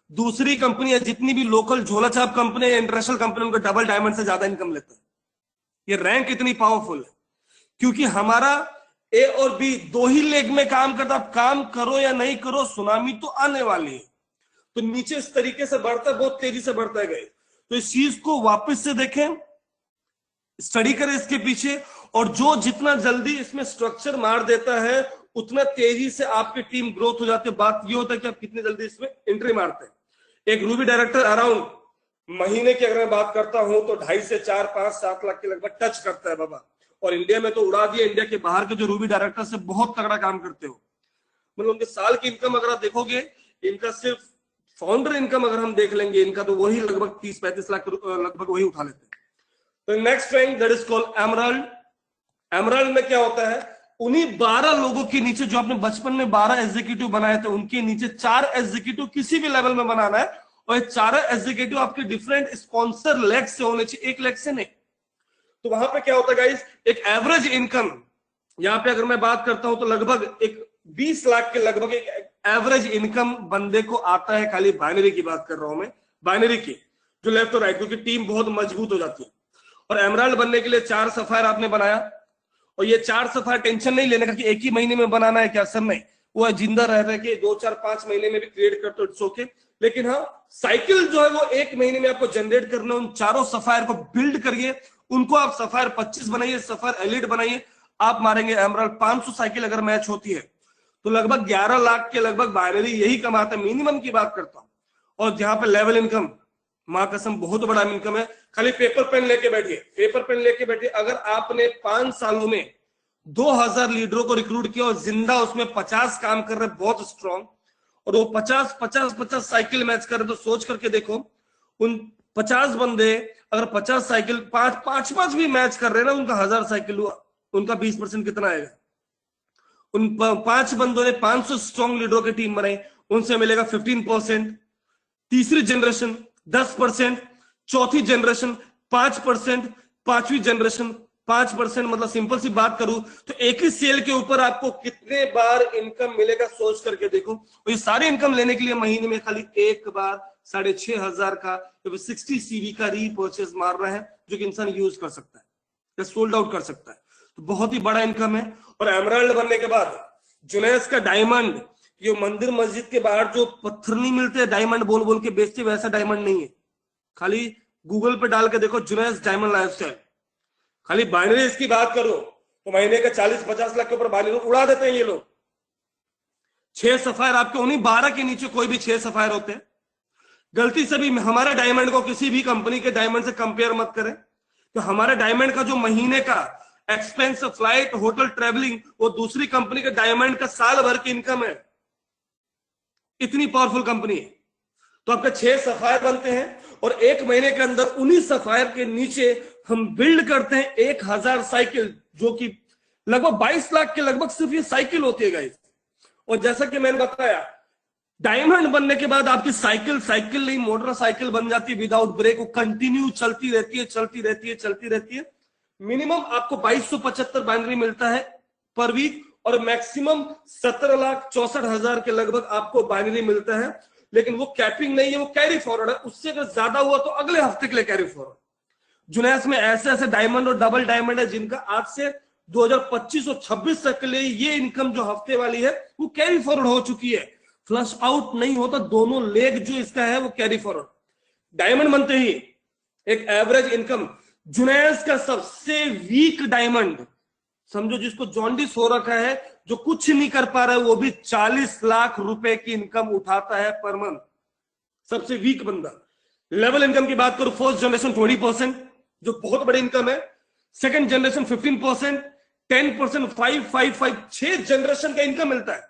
दूसरी कंपनी है जितनी भी लोकल झोला छाप कंपनी है, इंटरनेशनल कंपनी, उनका डबल डायमंड से ज्यादा इनकम लेता है। ये रैंक इतनी पावरफुल है क्योंकि हमारा ए और बी 2 ही लेग में काम करता। आप काम करो या नहीं करो, सुनामी तो आने वाली है। तो नीचे इस तरीके से बढ़ता है, बहुत तेजी से बढ़ता है गाइस। तो इस चीज को वापस से देखें, स्टडी करें इसके पीछे, और जो जितना जल्दी इसमें स्ट्रक्चर मार देता है उतना तेजी से आपकी टीम ग्रोथ हो जाती है। बात ये होता है कि आप कितनी जल्दी इसमें एंट्री मारते हैं। एक रूबी डायरेक्टर अराउंड महीने की अगर मैं बात करता हूं तो 2.5 से 4, 5, 7 लाख के लगभग टच करता है बाबा। और इंडिया में तो उड़ा दिया, इंडिया के बाहर के जो रूबी डायरेक्टर से बहुत तगड़ा काम करते हो, मतलब उनके साल की इनकम अगर आप देखोगे, इनका सिर्फ फाउंडर इनकम अगर हम देख लेंगे इनका, तो वही लगभग 30-35 लाख लगभग वही उठा लेते हैं। तो next rank that is called emerald. Emerald में क्या होता है, उन्हीं 12 लोगों के नीचे जो आपने बचपन में 12 एग्जीक्यूटिव बनाए थे, उनके नीचे 4 एग्जीक्यूटिव किसी भी लेवल में बनाना है, और ये 4 एग्जीक्यूटिव आपके डिफरेंट स्पॉन्सर लेग से होने चाहिए, एक लेग से नहीं। तो वहां पे क्या होता है गाइस, एक एवरेज इनकम यहाँ पे अगर मैं बात करता हूं तो लगभग एक 20 लाख के लगभग एक एवरेज इनकम बंदे को आता है। खाली बाइनरी की बात कर रहा हूं मैं, बाइनरी की जो लेफ्ट और राइट, क्योंकि टीम बहुत मजबूत हो जाती है। और एमराल्ड बनने के लिए 4 सफायर आपने बनाया, और ये 4 सफायर टेंशन नहीं लेने का कि एक ही महीने में बनाना है क्या, सर नहीं, वो जिंदा रह रहे के 2, 4, 5 महीने में भी क्रिएट कर तो इट्स ओके। लेकिन हाँ, साइकिल जो है वो 1 महीने में आपको जनरेट करना, उन 4 सफायर को बिल्ड करिए, उनको आप सफायर 25 बनाइए, सफायर एलिट बनाइए, आप मारेंगे एमराल्ड। 500 साइकिल अगर मैच होती है तो लगभग 11 लाख के लगभग बाइनरी यही कमाता है, मिनिमम की बात करता हूं। और जहां पे लेवल इनकम, मां कसम बहुत बड़ा इनकम है। खाली पेपर पेन लेके बैठिए, पेपर पेन लेके बैठिए। अगर आपने 5 सालों में 2000 लीडरों को रिक्रूट किया और जिंदा उसमें 50 काम कर रहे, बहुत स्ट्रॉन्ग, और वो 50 साइकिल मैच कर रहे, तो सोच करके देखो उन 50 बंदे अगर 50 साइकिल 5 भी मैच कर रहे हैं ना, उनका 1000 साइकिल हुआ, उनका 20% कितना आएगा? उन 5 बंदों ने 500 स्ट्रॉन्ग लीडरों की टीम बनाई, उनसे मिलेगा 15%, तीसरी जनरेशन 10%, चौथी जनरेशन 5%, 5वीं जनरेशन 5%। मतलब सिंपल सी बात करूं तो एक ही सेल के ऊपर आपको कितने बार इनकम मिलेगा सोच करके देखो। और ये सारी इनकम लेने के लिए महीने में खाली एक बार 6500 का 60 सीवी का रीपर्चेज मार रहा है, जो कि इंसान यूज कर सकता है या सोल्ड आउट कर सकता है। तो बहुत ही बड़ा इनकम है। और एमराल्ड बनने के बाद जुनैस का डायमंड, ये मंदिर मस्जिद के बाहर जो पत्थर नहीं मिलते डायमंड बोल बोल के बेचते, वैसा डायमंड नहीं है। खाली गूगल पे डाल के देखो जुनैस डायमंड लाइफस्टाइल। खाली बाइनरीज की बात करो तो महीने का 40-50 लाख के ऊपर बाइनरी उड़ा देते हैं ये लोग। 6 सफायर आपके, उन्हीं 12 के नीचे कोई भी 6 सफायर होते हैं। गलती से भी हमारा डायमंड को किसी भी कंपनी के डायमंड से कंपेयर मत करें, तो हमारे डायमंड का जो महीने का एक्सपेंस, फ्लाइट, होटल, ट्रेवलिंग, वो दूसरी कंपनी के डायमंड का साल भर की इनकम है। इतनी पावरफुल कंपनी है। तो आपके 6 सफायर बनते हैं और 1 महीने के अंदर उन्हीं सफायर के नीचे हम बिल्ड करते हैं 1000 साइकिल, जो कि लगभग 22 लाख के लगभग सिर्फ ये साइकिल होती है गाइस। और जैसा कि मैंने बताया, डायमंड बनने के बाद आपकी साइकिल नहीं मोटरसाइकिल बन जाती है विदाउट ब्रेक। वो कंटिन्यू चलती रहती है। मिनिमम आपको 2275 बाइनरी मिलता है पर वीक, और मैक्सिमम 17,64,000 के लगभग आपको बाइनरी मिलता है। लेकिन वो कैपिंग नहीं है, वो कैरी फॉरवर्ड है। उससे अगर ज्यादा हुआ तो अगले हफ्ते के लिए कैरी फॉरवर्ड। जुनैस में ऐसे डायमंड और डबल डायमंड है जिनका आज से 2025 और 26 तक के लिए ये इनकम जो हफ्ते वाली है वो कैरी फॉरवर्ड हो चुकी है। फ्लश आउट नहीं होता, दोनों लेग जो इसका है वो कैरी फॉरवर्ड। डायमंड बनते ही एक एवरेज इनकम, जुनैस का सबसे वीक डायमंड समझो, जिसको जॉन्डिस हो रखा है, जो कुछ नहीं कर पा रहा है, वो भी 40 लाख रुपए की इनकम उठाता है पर मंथ। सबसे वीक बंदा। लेवल इनकम की बात करो, फर्स्ट जनरेशन 20%, जो बहुत बड़ी इनकम है। सेकंड जनरेशन 15%, 10%, 5 6 जनरेशन का इनकम मिलता है।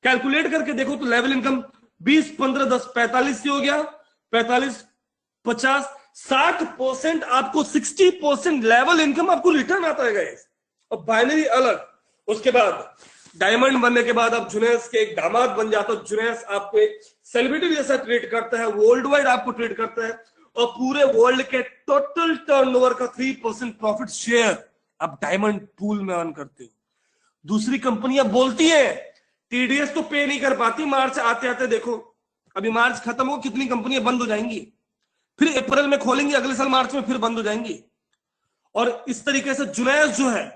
कैलकुलेट करके देखो तो लेवल इनकम 20, 15, 10, 45 से हो गया, 45, 50, 60%, आपको 60% लेवल इनकम आपको रिटर्न आता है गाइस। और बाइनरी अलग। उसके बाद डायमंड बनने के बाद आप जुनैस के एक दामाद बन जाते हो। जुनैस आपको एक सेलिब्रिटी जैसा ट्रीट करता है, वर्ल्ड वाइड आपको ट्रीट करता है, और पूरे वर्ल्ड के टोटल टर्नओवर का 3% प्रॉफिट शेयर आप डायमंड पूल में अर्न करते हो। दूसरी कंपनियां बोलती है टीडीएस तो पे नहीं कर पाती, मार्च आते आते देखो, अभी मार्च खत्म हो, कितनी कंपनियां बंद हो जाएंगी, फिर अप्रैल में खोलेंगी, अगले साल मार्च में फिर बंद हो जाएंगी। और इस तरीके से जुनैस जो है,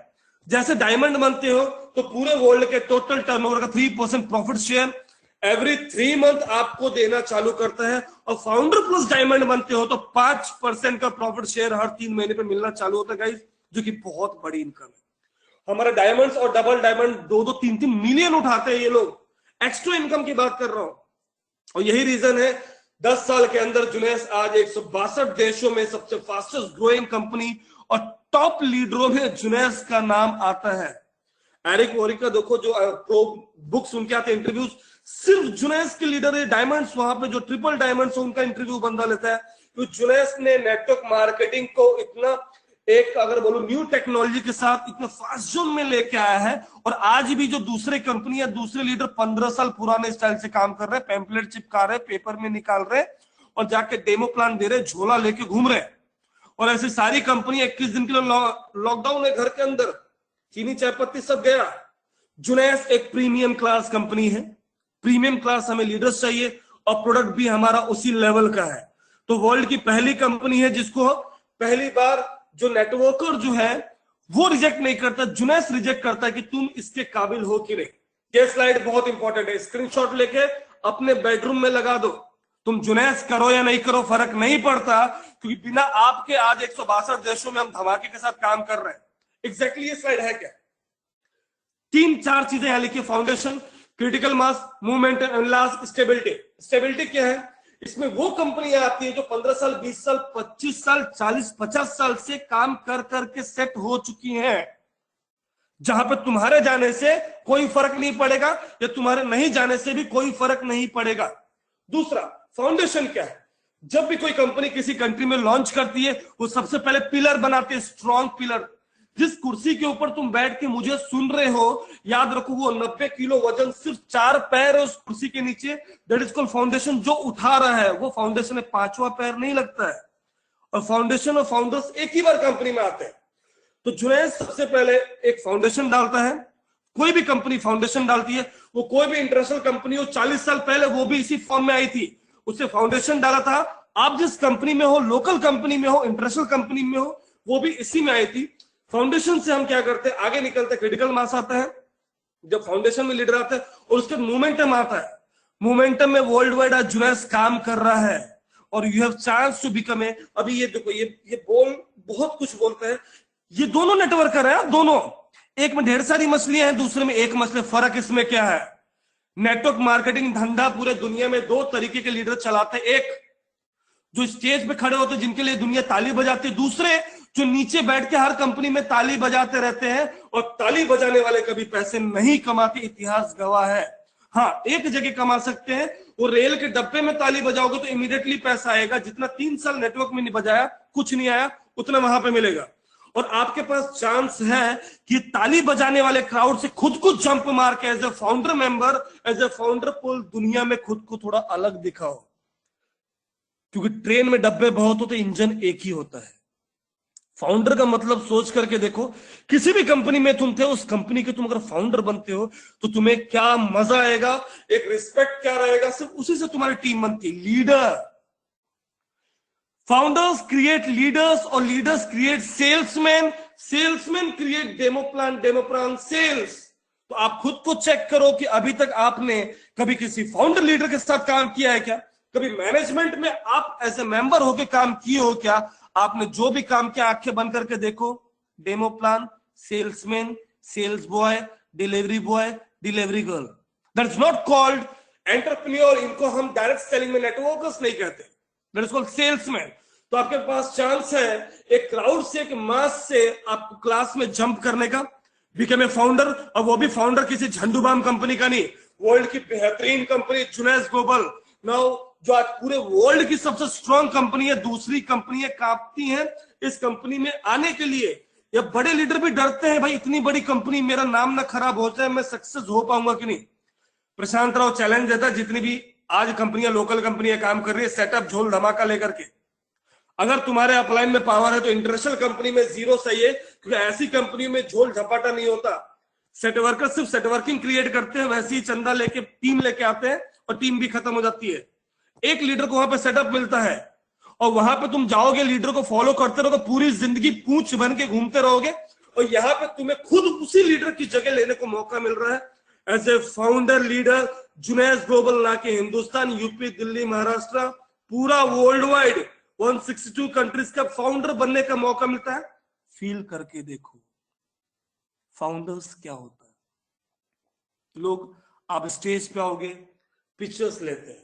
जैसे डायमंड बनते हो तो पूरे वर्ल्ड के टोटल टर्नओवर का 3% प्रॉफिट शेयर एवरी 3 मंथ आपको देना चालू करता है। और फाउंडर प्लस डायमंड बनते हो तो 5% का प्रॉफिट शेयर हर 3 महीने पे मिलना चालू होता है गाइस, जो कि बहुत बड़ी इनकम है। हमारे डायमंड्स और डबल डायमंड 2-2, 3-3 मिलियन उठाते हैं ये लोग। एक्स्ट्रा इनकम की बात कर रहा हूं। और यही रीजन है 10 साल के अंदर जुनैस आज 162 देशों में सबसे फास्टेस्ट ग्रोइंग कंपनी और टॉप लीडरों में जुनैस का नाम आता है। एरिक वॉरिक का देखो जो प्रो बुक्स उनके आते इंटरव्यूज, सिर्फ जुनैस के लीडर है। डायमंड्स वहां पे जो ट्रिपल डायमंड्स उनका इंटरव्यू बंदा लेता है, तो जुनैस ने नेटवर्क मार्केटिंग को इतना एक अगर बोलो न्यू टेक्नोलॉजी के साथ इतना फास्ट जोन में लेके आया है। और आज भी जो दूसरे कंपनी या दूसरे लीडर 15 साल पुराने स्टाइल से काम कर रहे हैं, पैम्पलेट चिपका रहे, पेपर में निकाल रहे और जाके डेमो प्लान दे रहे, झोला लेके घूम रहे। और ऐसी सारी कंपनी 21 दिन के लिए लॉकडाउन है घर के अंदर, चीनी चाय पत्ती सब गया। जुनैस एक प्रीमियम क्लास कंपनी है, प्रीमियम क्लास हमें लीडर्स चाहिए और प्रोडक्ट भी हमारा उसी लेवल का है। तो वर्ल्ड की पहली कंपनी है जिसको पहली बार जो नेटवर्कर जो है वो रिजेक्ट नहीं करता, जुनैस रिजेक्ट करता है कि तुम इसके काबिल हो कि नहीं। ये स्लाइड बहुत इंपॉर्टेंट है, स्क्रीनशॉट लेके अपने बेडरूम में लगा दो। तुम जुनैस करो या नहीं करो फर्क नहीं पड़ता, क्योंकि बिना आपके आज 162 देशों में हम धमाके के साथ काम कर रहे हैं। एग्जैक्टली ये स्लाइड है क्या? 3-4 चीजें यहां लिखी, foundation, critical mass, movement and last stability. Stability क्या है? इसमें वो कंपनियां आती है जो 15 साल, 20 साल, 25 साल, 40-50 साल से काम कर करके सेट हो चुकी हैं, जहां पे तुम्हारे जाने से कोई फर्क नहीं पड़ेगा या तुम्हारे नहीं जाने से भी कोई फर्क नहीं पड़ेगा। दूसरा, फाउंडेशन क्या है? जब भी कोई कंपनी किसी कंट्री में लॉन्च करती है वो सबसे पहले पिलर बनाती है, स्ट्रॉन्ग पिलर। जिस कुर्सी के ऊपर तुम बैठ के मुझे सुन रहे हो, याद रखो वो 90 किलो वजन, सिर्फ 4 पैर है उस कुर्सी के नीचे, दैट इज कॉल्ड फाउंडेशन। जो उठा रहा है वो फाउंडेशन में 5वां पैर नहीं लगता है। और फाउंडेशन और फाउंडर्स एक ही बार कंपनी में आते हैं। तो जुनैस सबसे पहले एक फाउंडेशन डालता है। कोई भी कंपनी फाउंडेशन डालती है, वो कोई भी इंटरनेशनल कंपनी हो, 40 साल पहले वो भी इसी फॉर्म में आई थी, उससे फाउंडेशन डाला था। आप जिस कंपनी में हो, लोकल कंपनी में हो, इंटरनेशनल कंपनी में हो, वो भी इसी में आई थी। फाउंडेशन से हम क्या करते हैं, आगे निकलते हैं, क्रिटिकल मास आता है। जब फाउंडेशन में लीडर आता है और उसके मोमेंटम आता है, मोमेंटम में वर्ल्ड वाइड आज जुनैस काम कर रहा है और you have chance to become a. अभी ये देखो, ये बोल बहुत कुछ बोलते हैं। ये दोनों नेटवर्कर है, दोनों, एक में ढेर सारी मछलियां हैं, दूसरे में एक मछली। फर्क इसमें क्या है? नेटवर्क मार्केटिंग धंधा पूरे दुनिया में 2 तरीके के लीडर चलाते हैं। एक जो स्टेज पे खड़े होते हैं जिनके लिए दुनिया ताली बजाती है, दूसरे जो नीचे बैठ के हर कंपनी में ताली बजाते रहते हैं और ताली बजाने वाले कभी पैसे नहीं कमाते, इतिहास गवाह है। हाँ, एक जगह कमा सकते हैं, वो रेल के डब्बे में ताली बजाओगे तो इमीडिएटली पैसा आएगा। जितना 3 साल नेटवर्क में नहीं बजाया, कुछ नहीं आया, उतना वहां पे मिलेगा। और आपके पास चांस है कि ताली बजाने वाले क्राउड से खुद को जंप मार के as a founder member, as a founder pool दुनिया में खुद को थोड़ा अलग दिखाओ। क्योंकि ट्रेन में डब्बे बहुत होते, इंजन एक ही होता है। फाउंडर का मतलब सोच करके देखो, किसी भी कंपनी में तुम थे, उस कंपनी के तुम अगर फाउंडर बनते हो तो तुम्हें क्या मजा आएगा, एक रिस्पेक्ट क्या रहेगा, सिर्फ उसी से तुम्हारी टीम बनती है। लीडर, फाउंडर्स क्रिएट लीडर्स और leaders create salesman, salesman create demo plan sales. तो आप खुद को चेक करो कि अभी तक आपने कभी किसी फाउंडर लीडर के साथ काम किया है क्या? कभी मैनेजमेंट में आप एज ए मेंबर होकर काम किए हो क्या? आपने जो भी काम किया आंखें बंद करके देखो। Demo plan, salesman, sales boy, delivery girl. That is not called entrepreneur. इनको हम डायरेक्ट सेलिंग में नेटवर्कर्स नहीं कहते, दैट इज कॉल्ड सेल्समैन। तो आपके पास चांस है एक क्राउड से, एक मास से आपको क्लास में जंप करने का, बिकम ए फाउंडर। और वो भी फाउंडर किसी झंडूबाम कंपनी का नहीं, वर्ल्ड की बेहतरीन कंपनी जुनैस ग्लोबल। नाउ जो आज पूरे वर्ल्ड की सबसे स्ट्रॉन्ग कंपनी है, दूसरी कंपनियां कांपती हैं इस कंपनी में आने के लिए। या बड़े लीडर भी डरते हैं, भाई इतनी बड़ी कंपनी, मेरा नाम ना खराब हो जाए, मैं सक्सेस हो पाऊंगा कि नहीं। प्रशांत राव चैलेंज देता है, जितनी भी आज कंपनियां, लोकल कंपनियां काम कर रही है, सेटअप झोल धमाका लेकर के। अगर तुम्हारे अपलाइन में पावर है तो इंटरनेशनल कंपनी में जीरो सही है, क्योंकि ऐसी कंपनी में झोल झपाटा नहीं होता। सेट वर्कर सिर्फ सेटवर्किंग क्रिएट करते हैं, वैसे ही चंदा लेके टीम लेके आते हैं और टीम भी खत्म हो जाती है। एक लीडर को वहां पे सेटअप मिलता है और वहां पे तुम जाओगे, लीडर को फॉलो करते रहोगे, पूरी जिंदगी पूंछ बन के घूमते रहोगे और यहाँ पे तुम्हें खुद उसी लीडर की जगह लेने को मौका मिल रहा है as a founder leader. Junaiss global ना के हिंदुस्तान, यूपी, दिल्ली, महाराष्ट्र, पूरा वर्ल्ड वाइड 162 कंट्रीज का फाउंडर बनने का मौका मिलता है। फील करके देखो फाउंडर्स क्या होता है। लोग, आप स्टेज पे आओगे, पिक्चर्स लेते हैं।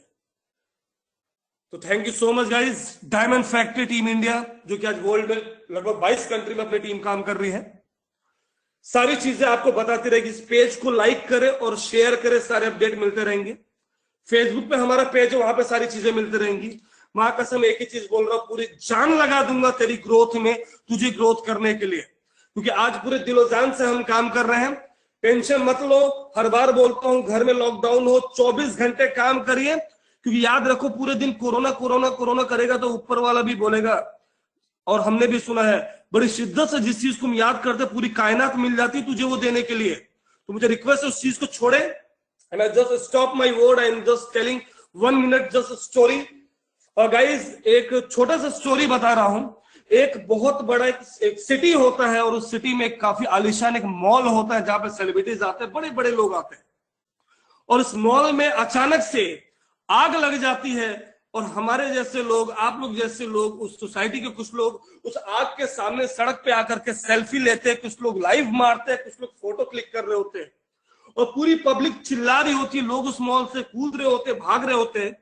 तो thank you so much guys, diamond factory team India, जो कि आज वर्ल्ड में लगभग 22 कंट्री में अपनी टीम काम कर रही है। सारी चीजें आपको बताती रहेगी। इस पेज को लाइक करें और शेयर करें, सारे अपडेट मिलते रहेंगे। फेसबुक पे हमारा पेज है, वहां पे सारी चीजें मिलती रहेंगी। मां कसम एक ही चीज बोल रहा हूं, पूरी जान लगा दूंगा तेरी ग्रोथ में, तुझे ग्रोथ करने के लिए, क्योंकि आज पूरे दिलो जान से हम काम कर रहे हैं। टेंशन मत लो, हर बार बोलता हूं, घर में लॉकडाउन हो 24 घंटे काम करिए, क्योंकि याद रखो पूरे दिन कोरोना कोरोना कोरोना करेगा तो ऊपर वाला भी बोलेगा और हमने भी सुना है बड़ी शिद्दत से जिस चीज को हम याद करते पूरी कायनात मिल जाती तुझे वो देने के लिए। तो मुझे रिक्वेस्ट है उस चीज को छोड़े। And I just stop my word, I am just telling 1 minute just story. Guys एक छोटा सा स्टोरी बता रहा हूं। एक बहुत बड़ा एक सिटी होता है और उस सिटी में काफी आलीशान एक मॉल होता है जहां पे सेलिब्रिटीज आते हैं, बड़े बड़े लोग आते हैं। और इस मॉल में अचानक से आग लग जाती है और हमारे जैसे लोग, आप लोग जैसे लोग, उस सोसाइटी के कुछ लोग उस आग के सामने सड़क पे आकर के सेल्फी लेते हैं, कुछ लोग लाइव मारते हैं, कुछ लोग फोटो क्लिक कर रहे होते हैं और पूरी पब्लिक चिल्ला रही होती है, लोग उस मॉल से कूद रहे होते, भाग रहे होते हैं।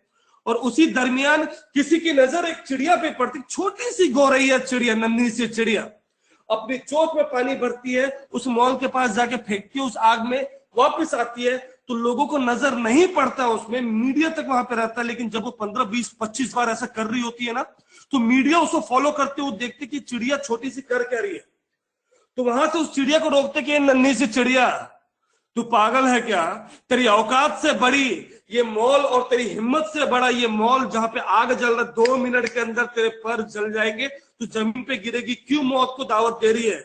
और उसी दरमियान किसी की नजर एक चिड़िया पे पड़ती, छोटी सी गौरैया चिड़िया, नन्ही सी चिड़िया अपनी चोंच में पानी भरती है, उस मॉल के पास जाके फेंकती है, उस आग में वापस आती है। तो लोगों को नजर नहीं पड़ता उसमें, मीडिया तक वहां पे रहता है। लेकिन जब वो 15, 20, 25 बार ऐसा कर रही होती है ना, तो मीडिया उसको फॉलो करते हुए देखते कि चिड़िया छोटी सी कर क्या रही है। तो वहां से उस चिड़िया को रोकते कि नन्ही सी चिड़िया, तू पागल है क्या? तेरी औकात से बड़ी ये मॉल और तेरी हिम्मत से बड़ा ये मॉल जहां पे आग जल रहा, 2 मिनट के अंदर तेरे पर जल जाएंगे, तू जमीन पे गिरेगी, क्यों मौत को दावत दे रही है?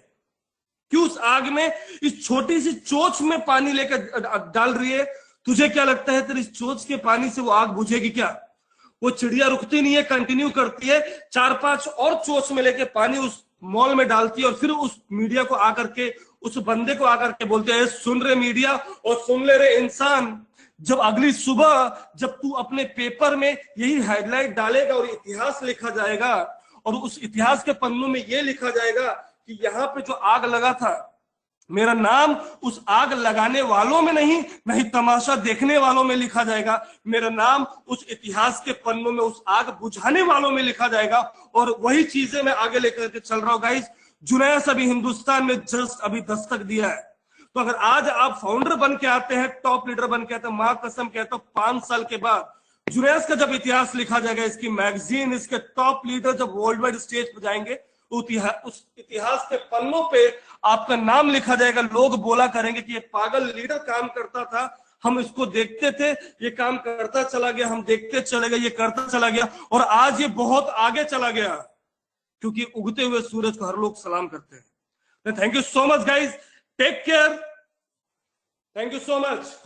क्यों उस आग में इस छोटी सी चोंच में पानी लेकर डाल रही है? तुझे क्या लगता है तेरी चोंच के पानी से वो आग बुझेगी क्या? वो चिड़िया रुकती नहीं है, कंटिन्यू करती है, 4-5 और चोंच में लेके पानी उस मॉल में डालती है और फिर उस मीडिया को आकर के, उस बंदे को आकर के बोलते हैं, सुन रहे मीडिया और सुन ले रहे इंसान, जब अगली सुबह जब तू अपने पेपर में यही हेडलाइन डालेगा और इतिहास लिखा जाएगा और उस इतिहास के पन्नों में यह लिखा जाएगा कि यहाँ पे जो आग लगा था, मेरा नाम उस आग लगाने वालों में नहीं तमाशा देखने वालों में लिखा जाएगा, मेरा नाम उस इतिहास के पन्नों में उस आग बुझाने वालों में लिखा जाएगा। और वही चीजें मैं आगे लेकर के चल रहा हूं गाइस। जुनैस अभी हिंदुस्तान में जस्ट अभी दस्तक दिया है। तो अगर आज आप फाउंडर बन के आते हैं, टॉप लीडर बन के आते हैं, मां कसम कहता हूं 5 साल के बाद जुनैस का जब इतिहास लिखा जाएगा, इसकी मैगजीन, इसके टॉप लीडर जब वर्ल्ड वाइड स्टेज पर जाएंगे, उस इतिहास के पन्नों पे आपका नाम लिखा जाएगा। लोग बोला करेंगे कि ये पागल लीडर काम करता था, हम इसको देखते थे, ये काम करता चला गया, हम देखते चले गए, ये करता चला गया और आज ये बहुत आगे चला गया, क्योंकि उगते हुए सूरज को हर लोग सलाम करते हैं। Thank you so much guys, take care, thank you so much.